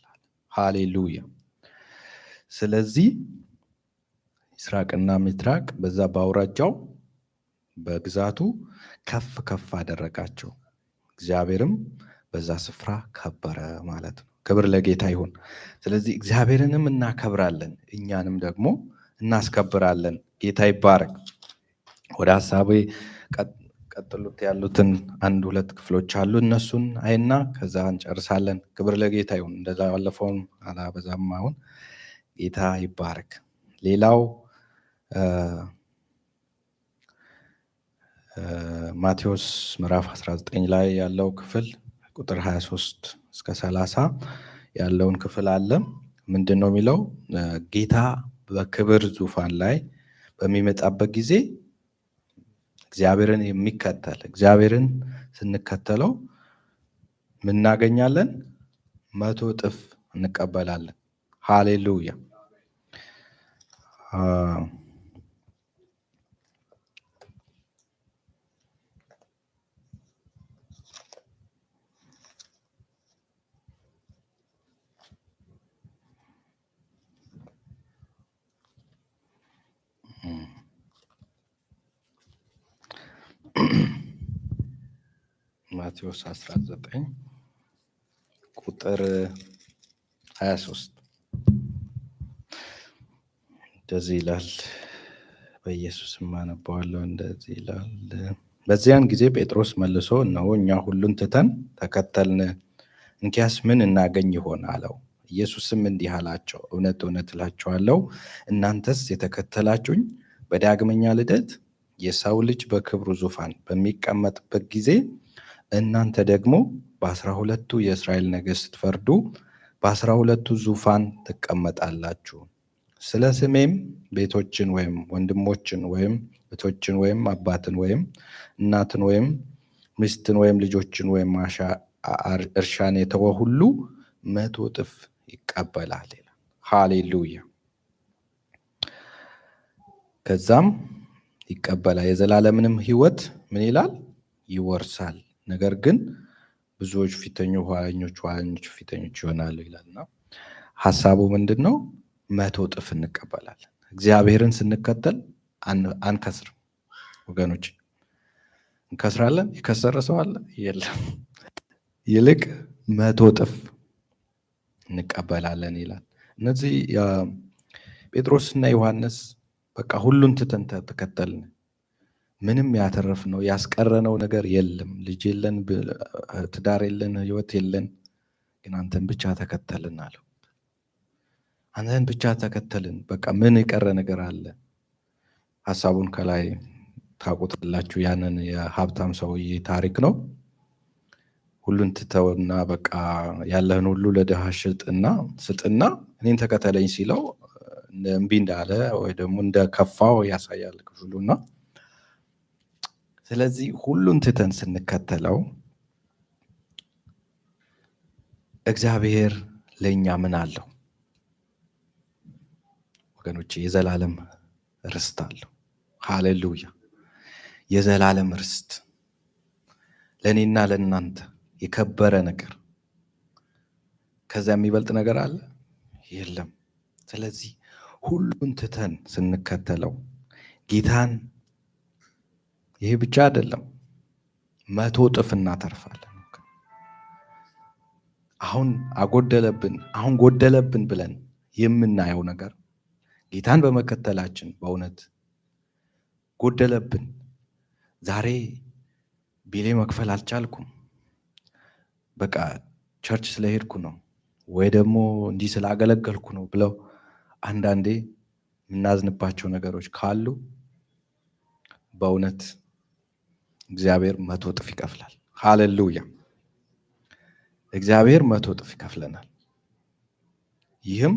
ሃሌሉያ። ስለዚህ ሲድራቅና ሚሳቅ በዛ ባውራጃው በግዛቱ ከፍ ከፍ አደረጋቸው። እግዚአብሔርም በዛ ስፍራ ከበረ ማለት ነው። ክብር ለጌታ ይሁን። ስለዚህ እግዚአብሔርንም እናከብራለን፣ እኛንም ደግሞ እናስከብራለን። ጌታ ይባረክ። ወደ ሐሳቤ ቀጥሉት ያሉትን አንድ ሁለት ክፍሎች አሉ። እነሱን አይና ከዛ እንጨርሳለን። ክብር ለጌታ ይሁን። እንደዛ ባለፈውን አላበዛም። አሁን ጌታ ይባረክ። ሌላው ማቴዎስ ምዕራፍ 19 ላይ ያለው ክፍል ቁጥር 23 እስከ 30 ያለውን ክፍል አለ። ምንድን ነው የሚለው? ጌታ በክብር ዙፋን ላይ በሚመጣበት ጊዜ እግዚአብሔርን የሚከተል እግዚአብሔርን ስንከተለው ምን እናገኛለን? 100 እጥፍ እንቀበላለን። ሃሌሉያ። ማቴዎስ 19 ቁጥር 23 እንደዚህ ይላል። በኢየሱስም አነባዋለሁ። እንደዚህ ይላል። በዚያን ጊዜ ጴጥሮስ መልሶ እነሆ እኛ ሁሉን ትተን ተከተልን፣ እንኪያስ ምን እናገኝ ይሆን አለው። ኢየሱስም እንዲህ አላቸው፣ እውነት እውነት እላችኋለሁ እናንተስ የተከተላችሁኝ በዳግመኛ ልደት የሰው ልጅ በክብሩ ዙፋን በሚቀመጥበት ጊዜ እናንተ ደግሞ በ12ቱ የእስራኤል ነገሥት ስትፈርዱ በ12ቱ ዙፋን ትቀመጣላችሁ። ስለ ስሜም ቤቶችን ወይም ወንድሞችን ወይም እህቶችን ወይም አባትን ወይም እናትን ወይም ሚስትን ወይም ልጆችን ወይም እርሻን የተወ ሁሉ 100 እጥፍ ይቀበላል ይላል። ሃሌሉያ። ከዛም ይቀበላል፣ የዘላለምንም ሕይወት ምን ይላል? ይወርሳል። ነገር ግን ብዙዎች ፊተኞች ኋለኞች ፊተኞች ይሆናሉ ይላልና ሐሳቡ ምንድን ነው? 100 እጥፍ እንቀበላለን። እግዚአብሔርን ስንከተል አንከስርም ወገኖች። እንከስራለን? የከሰረ ሰው አለ? የለም። ይልቅ 100 እጥፍ እንቀበላለን ይላል። እነዚህ ጴጥሮስና ዮሐንስ በቃ ሁሉን ትተን ተከተልን። ምንም ያተረፍነው ያስቀረነው ነገር የለም። ልጅ የለን፣ ትዳር የለን፣ ህይወት የለን፣ ግን አንተን ብቻ ተከተልን አለው። አንተን ብቻ ተከተልን። በቃ ምን የቀረ ነገር አለ? ሐሳቡን ከላይ ታውቁታላችሁ። ያንን የሀብታም ሰውዬ ታሪክ ነው። ሁሉን ትተውና በቃ ያለህን ሁሉ ለድሃ ስጥና እኔን ተከተለኝ ሲለው እምቢ እንዳለ ወይ ደግሞ እንደከፋው ያሳያል ክፍሉና ስለዚህ ሁሉን ትተን ስንከተለው እግዚአብሔር ለኛ ምን አለው ወገኖቼ? የዘላለም ርስት አለው። ሃሌሉያ። የዘላለም ርስት ለኔና ለእናንተ የከበረ ነገር፣ ከዛ የሚበልጥ ነገር አለ? የለም። ስለዚህ ሁሉን ትተን ስንከተለው ጌታን ይሄ ብቻ አይደለም 100 እጥፍ እናተርፋለን። አሁን ጎደለብን ብለን የምናየው ነገር ጌታን በመከተላችን በእውነት ጎደለብን። ዛሬ ቢሌ መክፈል አልቻልኩም፣ በቃ ቸርች ስለሄድኩ ነው ወይ ደግሞ እንዲህ ስላገለገልኩ ነው ብለው አንዳንዴ የምናዝንባቸው ነገሮች ካሉ በእውነት እግዚአብሔር 100 እጥፍ ይከፍላል። ሃሌሉያ! እግዚአብሔር 100 እጥፍ ይከፍለናል። ይህም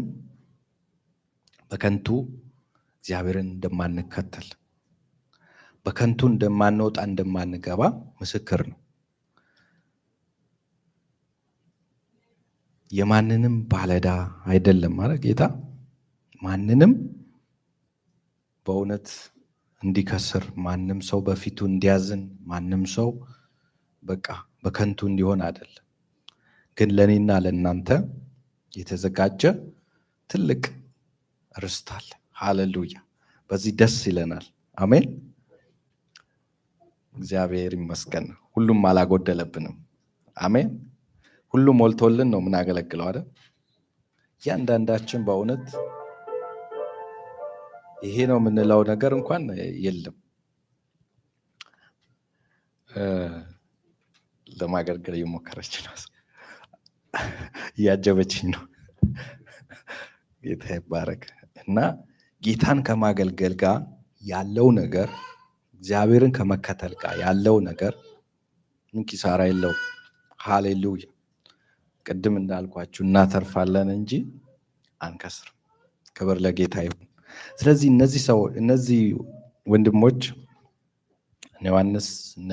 በከንቱ እግዚአብሔርን እንደማንከተል በከንቱ እንደማንወጣ እንደማንገባ ምስክር ነው። የማንንም ባለዕዳ አይደለም ማለት ጌታ ማንንም በእውነት እንዲከስር ማንም ሰው በፊቱ እንዲያዝን ማንም ሰው በቃ በከንቱ እንዲሆን አይደለም። ግን ለእኔና ለእናንተ የተዘጋጀ ትልቅ ርስት አለ። ሃሌሉያ! በዚህ ደስ ይለናል። አሜን። እግዚአብሔር ይመስገን። ሁሉም አላጎደለብንም። አሜን። ሁሉም ሞልቶልን ነው የምናገለግለው አይደል? እያንዳንዳችን በእውነት ይሄ ነው የምንለው ነገር እንኳን የለም። ለማገልገል እየሞከረች ነው፣ እያጀበችኝ ነው። ጌታ ይባረክ። እና ጌታን ከማገልገል ጋር ያለው ነገር እግዚአብሔርን ከመከተል ጋር ያለው ነገር ምን ኪሳራ የለው። ሃሌሉያ! ቅድም እንዳልኳችሁ እናተርፋለን እንጂ አንከስርም። ክብር ለጌታ ይሁን። ስለዚህ እነዚህ ወንድሞች እነ ዮሐንስ፣ እነ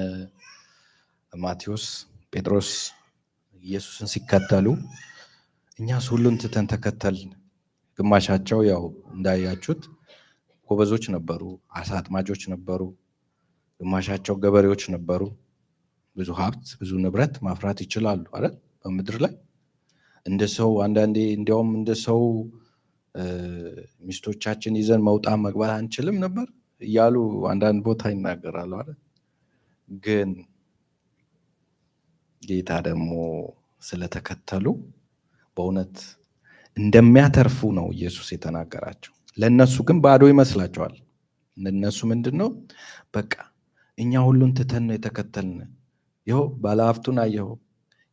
ማቴዎስ፣ ጴጥሮስ ኢየሱስን ሲከተሉ እኛስ ሁሉን ትተን ተከተልን። ግማሻቸው ያው እንዳያችሁት ጎበዞች ነበሩ፣ አሳ አጥማጆች ነበሩ። ግማሻቸው ገበሬዎች ነበሩ። ብዙ ሀብት ብዙ ንብረት ማፍራት ይችላሉ አይደል? በምድር ላይ እንደ ሰው አንዳንዴ እንዲያውም እንደ ሰው ሚስቶቻችን ይዘን መውጣት መግባት አንችልም ነበር እያሉ አንዳንድ ቦታ ይናገራሉ አይደል? ግን ጌታ ደግሞ ስለተከተሉ በእውነት እንደሚያተርፉ ነው ኢየሱስ የተናገራቸው። ለነሱ ግን ባዶ ይመስላቸዋል። ለነሱ ምንድነው? በቃ እኛ ሁሉን ትተን ነው የተከተልን። ይኸው ባለሀብቱን አየኸው፣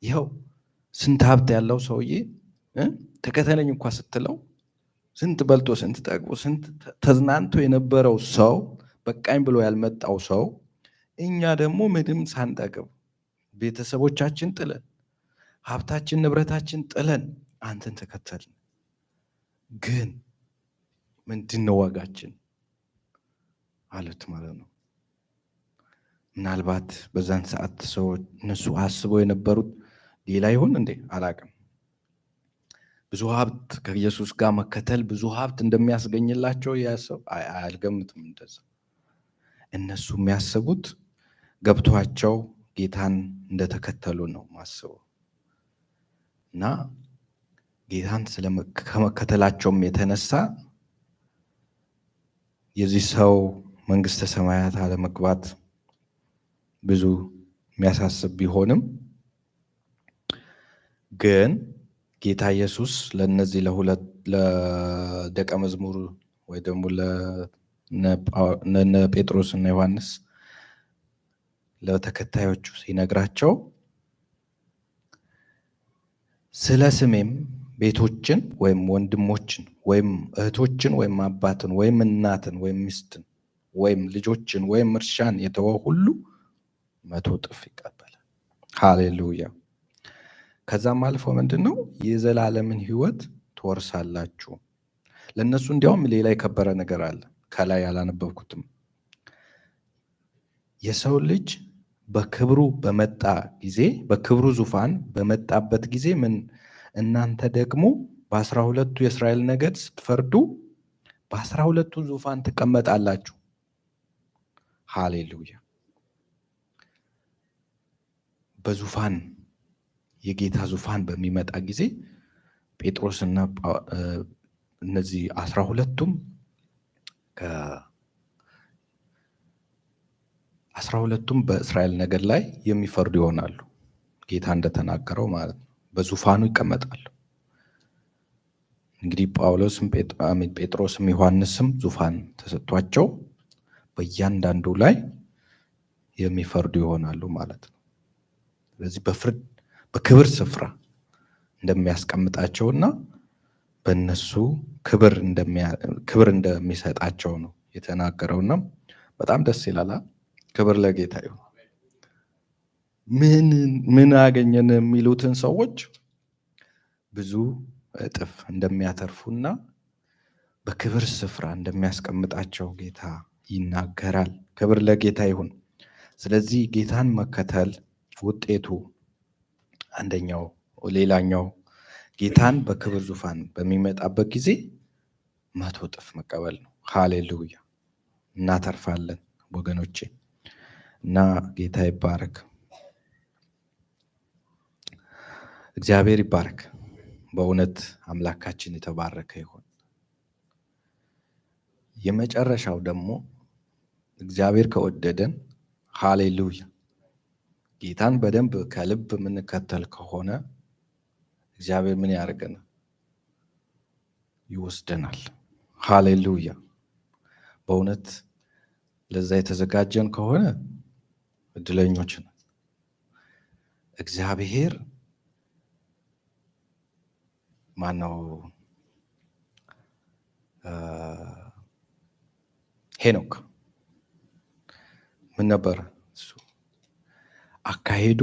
ይኸው ስንት ሀብት ያለው ሰውዬ ተከተለኝ እንኳ ስትለው ስንት በልቶ ስንት ጠግቦ ስንት ተዝናንቶ የነበረው ሰው በቃኝ ብሎ ያልመጣው ሰው፣ እኛ ደግሞ ምንም ሳንጠግብ ቤተሰቦቻችን ጥለን ሀብታችን ንብረታችን ጥለን አንተን ተከተልን። ግን ምንድነው ዋጋችን አለት ማለት ነው። ምናልባት በዛን ሰዓት ሰዎች እነሱ አስበው የነበሩት ሌላ ይሆን እንዴ? አላቅም። ብዙ ሀብት ከኢየሱስ ጋር መከተል ብዙ ሀብት እንደሚያስገኝላቸው ያሰብ አልገምትም። እንደዛ እነሱ የሚያስቡት ገብቷቸው ጌታን እንደተከተሉ ነው ማስበው። እና ጌታን ከመከተላቸውም የተነሳ የዚህ ሰው መንግስተ ሰማያት አለመግባት ብዙ የሚያሳስብ ቢሆንም ግን ጌታ ኢየሱስ ለነዚህ ለደቀ መዝሙር ወይ ደግሞ ለነ ጴጥሮስ እና ዮሐንስ ለተከታዮቹ ሲነግራቸው ስለ ስሜም ቤቶችን ወይም ወንድሞችን ወይም እህቶችን ወይም አባትን ወይም እናትን ወይም ሚስትን ወይም ልጆችን ወይም እርሻን የተወ ሁሉ 100 እጥፍ ይቀበላል። ሃሌሉያ! ከዛም አልፎ ምንድነው? የዘላለምን ሕይወት ትወርሳላችሁ። ለነሱ እንዲያውም ሌላ የከበረ ነገር አለ፣ ከላይ ያላነበብኩትም። የሰው ልጅ በክብሩ በመጣ ጊዜ በክብሩ ዙፋን በመጣበት ጊዜ ምን እናንተ ደግሞ በ12ቱ የእስራኤል ነገድ ስትፈርዱ በ12ቱ ዙፋን ትቀመጣላችሁ። ሃሌሉያ! በዙፋን የጌታ ዙፋን በሚመጣ ጊዜ ጴጥሮስና እነዚህ 12ቱም ከ12ቱም በእስራኤል ነገድ ላይ የሚፈርዱ ይሆናሉ። ጌታ እንደተናገረው ማለት ነው። በዙፋኑ ይቀመጣሉ። እንግዲህ ጳውሎስም ጴጥሮስም ዮሐንስም ዙፋን ተሰጥቷቸው በእያንዳንዱ ላይ የሚፈርዱ ይሆናሉ ማለት ነው። ስለዚህ በፍርድ በክብር ስፍራ እንደሚያስቀምጣቸውና በእነሱ ክብር እንደሚሰጣቸው ነው የተናገረውና በጣም ደስ ይላል። ክብር ለጌታ ይሁን። ምን አገኘን የሚሉትን ሰዎች ብዙ እጥፍ እንደሚያተርፉና በክብር ስፍራ እንደሚያስቀምጣቸው ጌታ ይናገራል። ክብር ለጌታ ይሁን። ስለዚህ ጌታን መከተል ውጤቱ ሌላኛው ጌታን በክብር ዙፋን በሚመጣበት ጊዜ 100 እጥፍ መቀበል ነው። ሃሌሉያ! እናተርፋለን ወገኖቼ እና ጌታ ይባረክ። እግዚአብሔር ይባረክ። በእውነት አምላካችን የተባረከ ይሁን። የመጨረሻው ደግሞ እግዚአብሔር ከወደደን ሃሌሉያ ጌታን በደንብ ከልብ የምንከተል ከሆነ እግዚአብሔር ምን ያደርገናል? ይወስደናል። ሃሌሉያ! በእውነት ለዛ የተዘጋጀን ከሆነ እድለኞች ነን። እግዚአብሔር ማነው? ሄኖክ ምን ነበር እሱ አካሄዱ?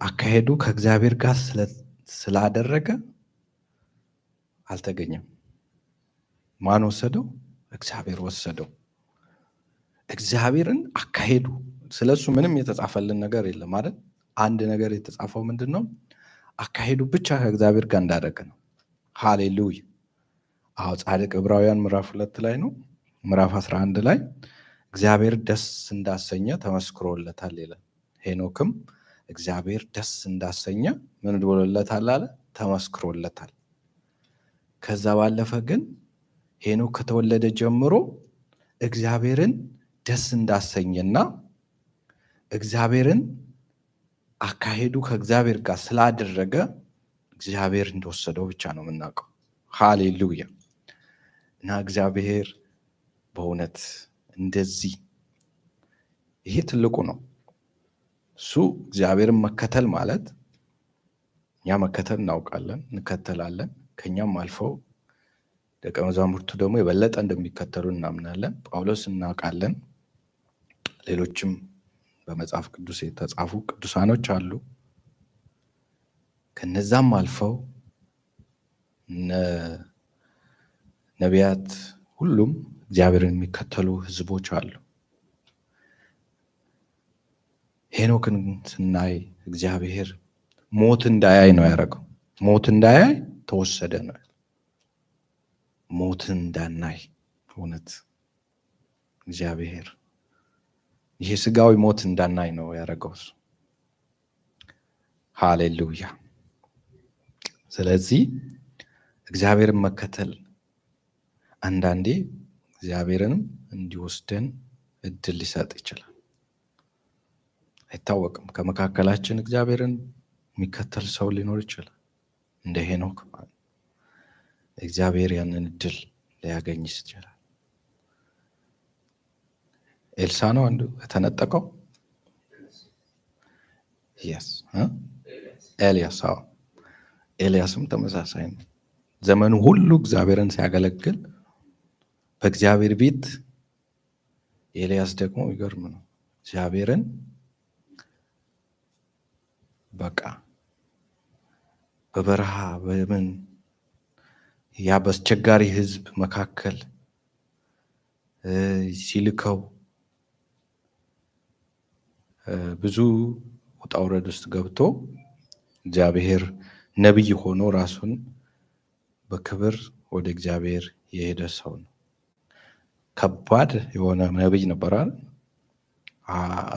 አካሄዱ ከእግዚአብሔር ጋር ስላደረገ አልተገኘም። ማን ወሰደው? እግዚአብሔር ወሰደው። እግዚአብሔርን አካሄዱ ስለሱ ምንም የተጻፈልን ነገር የለም አይደል? አንድ ነገር የተጻፈው ምንድነው? አካሄዱ ብቻ ከእግዚአብሔር ጋር እንዳደረገ ነው። ሃሌሉያ! አዎ ጻድቅ ዕብራውያን ምዕራፍ 2 ላይ ነው። ምዕራፍ 11 ላይ እግዚአብሔር ደስ እንዳሰኘ ተመስክሮለታል ይላል። ሄኖክም እግዚአብሔር ደስ እንዳሰኘ ምን ብሎለታል አለ? ተመስክሮለታል። ከዛ ባለፈ ግን ሄኖክ ከተወለደ ጀምሮ እግዚአብሔርን ደስ እንዳሰኘና እግዚአብሔርን አካሄዱ ከእግዚአብሔር ጋር ስላደረገ እግዚአብሔር እንደወሰደው ብቻ ነው የምናውቀው። ሃሌሉያ! እና እግዚአብሔር በእውነት እንደዚህ ይሄ ትልቁ ነው። እሱ እግዚአብሔርን መከተል ማለት እኛ መከተል እናውቃለን፣ እንከተላለን። ከኛም አልፈው ደቀ መዛሙርቱ ደግሞ የበለጠ እንደሚከተሉ እናምናለን። ጳውሎስ እናውቃለን። ሌሎችም በመጽሐፍ ቅዱስ የተጻፉ ቅዱሳኖች አሉ። ከነዛም አልፈው ነቢያት፣ ሁሉም እግዚአብሔርን የሚከተሉ ህዝቦች አሉ። ሄኖክን ስናይ እግዚአብሔር ሞት እንዳያይ ነው ያደረገው። ሞት እንዳያይ ተወሰደ ነው። ሞትን እንዳናይ እውነት እግዚአብሔር ይሄ ስጋዊ ሞት እንዳናይ ነው ያደረገው። ሃሌሉያ! ስለዚህ እግዚአብሔርን መከተል አንዳንዴ እግዚአብሔርንም እንዲወስደን እድል ሊሰጥ ይችላል። አይታወቅም። ከመካከላችን እግዚአብሔርን የሚከተል ሰው ሊኖር ይችላል። እንደ ሄኖክ እግዚአብሔር ያንን እድል ሊያገኝ ይችላል። ኤልሳ ነው አንዱ የተነጠቀው። ኤልያስም ተመሳሳይ ነው። ዘመኑ ሁሉ እግዚአብሔርን ሲያገለግል በእግዚአብሔር ቤት፣ ኤልያስ ደግሞ ይገርም ነው። እግዚአብሔርን በቃ በበረሃ በምን ያ በአስቸጋሪ ህዝብ መካከል ሲልከው ብዙ ውጣ ውረድ ውስጥ ገብቶ እግዚአብሔር ነቢይ ሆኖ ራሱን በክብር ወደ እግዚአብሔር የሄደ ሰው ነው። ከባድ የሆነ ነቢይ ነበር አይደል?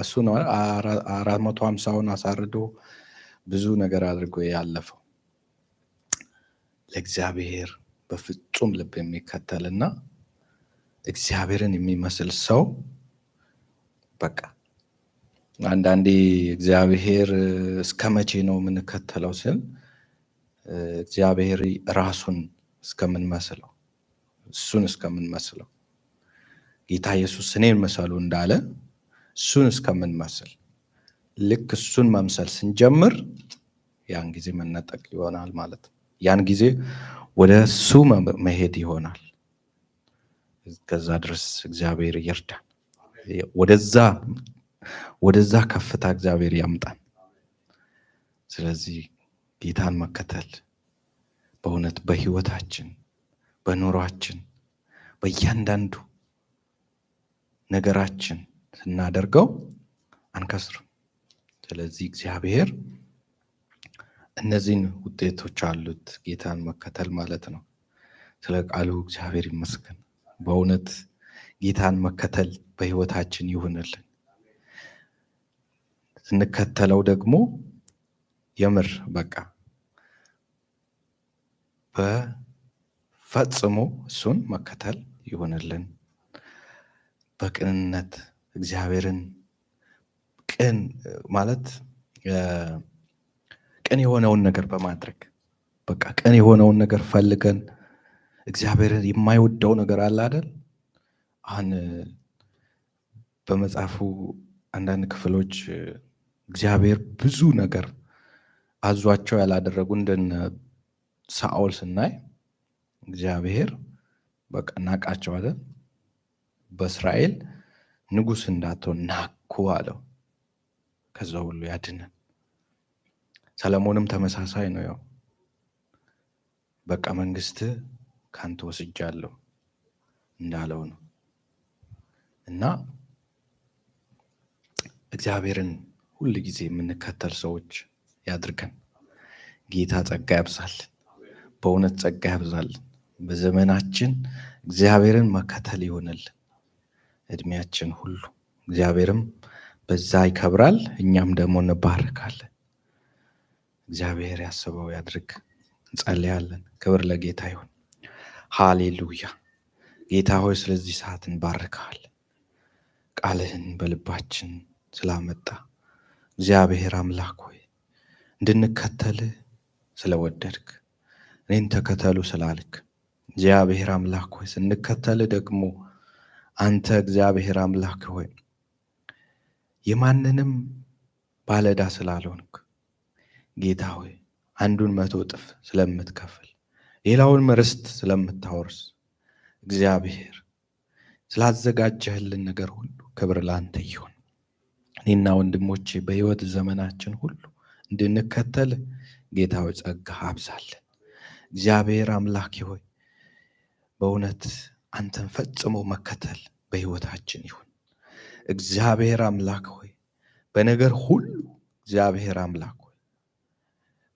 እሱ ነው 450ውን አሳርዶ ብዙ ነገር አድርጎ ያለፈው። ለእግዚአብሔር በፍጹም ልብ የሚከተልና እግዚአብሔርን የሚመስል ሰው በቃ አንዳንዴ እግዚአብሔር እስከመቼ ነው የምንከተለው ስል እግዚአብሔር ራሱን እስከምንመስለው እሱን እስከምንመስለው ጌታ ኢየሱስ እኔን መሰሉ እንዳለ እሱን እስከምንመስል ልክ እሱን መምሰል ስንጀምር ያን ጊዜ መነጠቅ ይሆናል ማለት ነው። ያን ጊዜ ወደ እሱ መሄድ ይሆናል። እስከዛ ድረስ እግዚአብሔር ይርዳን። ወደዛ ከፍታ እግዚአብሔር ያምጣን። ስለዚህ ጌታን መከተል በእውነት በህይወታችን በኑሯችን በእያንዳንዱ ነገራችን ስናደርገው አንከስርም። ስለዚህ እግዚአብሔር እነዚህን ውጤቶች አሉት ጌታን መከተል ማለት ነው። ስለ ቃሉ እግዚአብሔር ይመስገን። በእውነት ጌታን መከተል በህይወታችን ይሁንልን። ስንከተለው ደግሞ የምር በቃ በፈጽሞ እሱን መከተል ይሁንልን። በቅንነት እግዚአብሔርን ቅን ማለት ቅን የሆነውን ነገር በማድረግ በቃ ቅን የሆነውን ነገር ፈልገን እግዚአብሔርን የማይወደው ነገር አለ አይደል? አሁን በመጽሐፉ አንዳንድ ክፍሎች እግዚአብሔር ብዙ ነገር አዟቸው ያላደረጉ እንደነ ሳኦል ስናይ እግዚአብሔር በቃ ናቃቸው አይደል? በእስራኤል ንጉስ እንዳትሆን ናኩ አለው። ከዛ ሁሉ ያድነን። ሰለሞንም ተመሳሳይ ነው። ያው በቃ መንግስት ካንተ ወስጃለሁ እንዳለው ነው። እና እግዚአብሔርን ሁሉ ጊዜ የምንከተል ሰዎች ያድርገን። ጌታ ጸጋ ያብዛልን። በእውነት ጸጋ ያብዛልን። በዘመናችን እግዚአብሔርን መከተል ይሆንልን እድሜያችን ሁሉ። እግዚአብሔርም በዛ ይከብራል፣ እኛም ደግሞ እንባረካለን። እግዚአብሔር ያስበው ያድርግ። እንጸልያለን። ክብር ለጌታ ይሁን። ሃሌሉያ። ጌታ ሆይ ስለዚህ ሰዓት እንባርካለን። ቃልህን በልባችን ስላመጣ እግዚአብሔር አምላክ ሆይ እንድንከተልህ ስለወደድክ እኔን ተከተሉ ስላልክ እግዚአብሔር አምላክ ሆይ ስንከተልህ ደግሞ አንተ እግዚአብሔር አምላክ ሆይ የማንንም ባለዕዳ ስላልሆንክ ጌታ ሆይ አንዱን 100 እጥፍ ስለምትከፍል ሌላውን ርስት ስለምታወርስ እግዚአብሔር ስላዘጋጀህልን ነገር ሁሉ ክብር ላንተ ይሁን። እኔና ወንድሞቼ በህይወት ዘመናችን ሁሉ እንድንከተል ጌታ ሆይ ጸጋ አብዛልን። እግዚአብሔር አምላክ ሆይ በእውነት አንተን ፈጽሞ መከተል በህይወታችን ይሁን። እግዚአብሔር አምላክ ሆይ በነገር ሁሉ እግዚአብሔር አምላክ ሆይ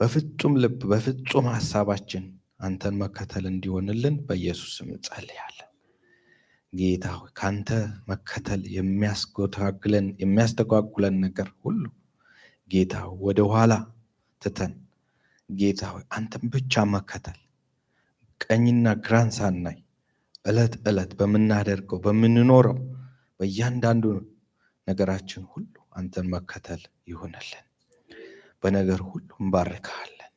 በፍጹም ልብ በፍጹም ሐሳባችን አንተን መከተል እንዲሆንልን በኢየሱስ ስም እንጸልያለን። ጌታ ሆይ ካንተ መከተል የሚያስተጓጉለን ነገር ሁሉ ጌታ ወደ ኋላ ትተን ጌታ ሆይ አንተን ብቻ መከተል ቀኝና ግራን ሳናይ ዕለት ዕለት በምናደርገው በምንኖረው በእያንዳንዱ ነገራችን ሁሉ አንተን መከተል ይሆንልን። በነገር ሁሉ እንባርካለን።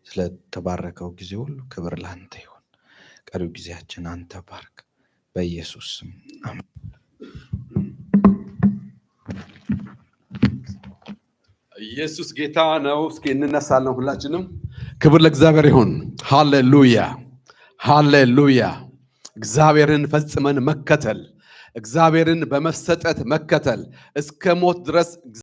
ስለተባረከው ጊዜ ሁሉ ክብር ላንተ ይሁን። ቀሪው ጊዜያችን አንተ ባርክ በኢየሱስ ስም አሜን። ኢየሱስ ጌታ ነው። እስኪ እንነሳለን ሁላችንም። ክብር ለእግዚአብሔር ይሁን። ሃሌሉያ ሃሌሉያ። እግዚአብሔርን ፈጽመን መከተል፣ እግዚአብሔርን በመሰጠት መከተል እስከ ሞት ድረስ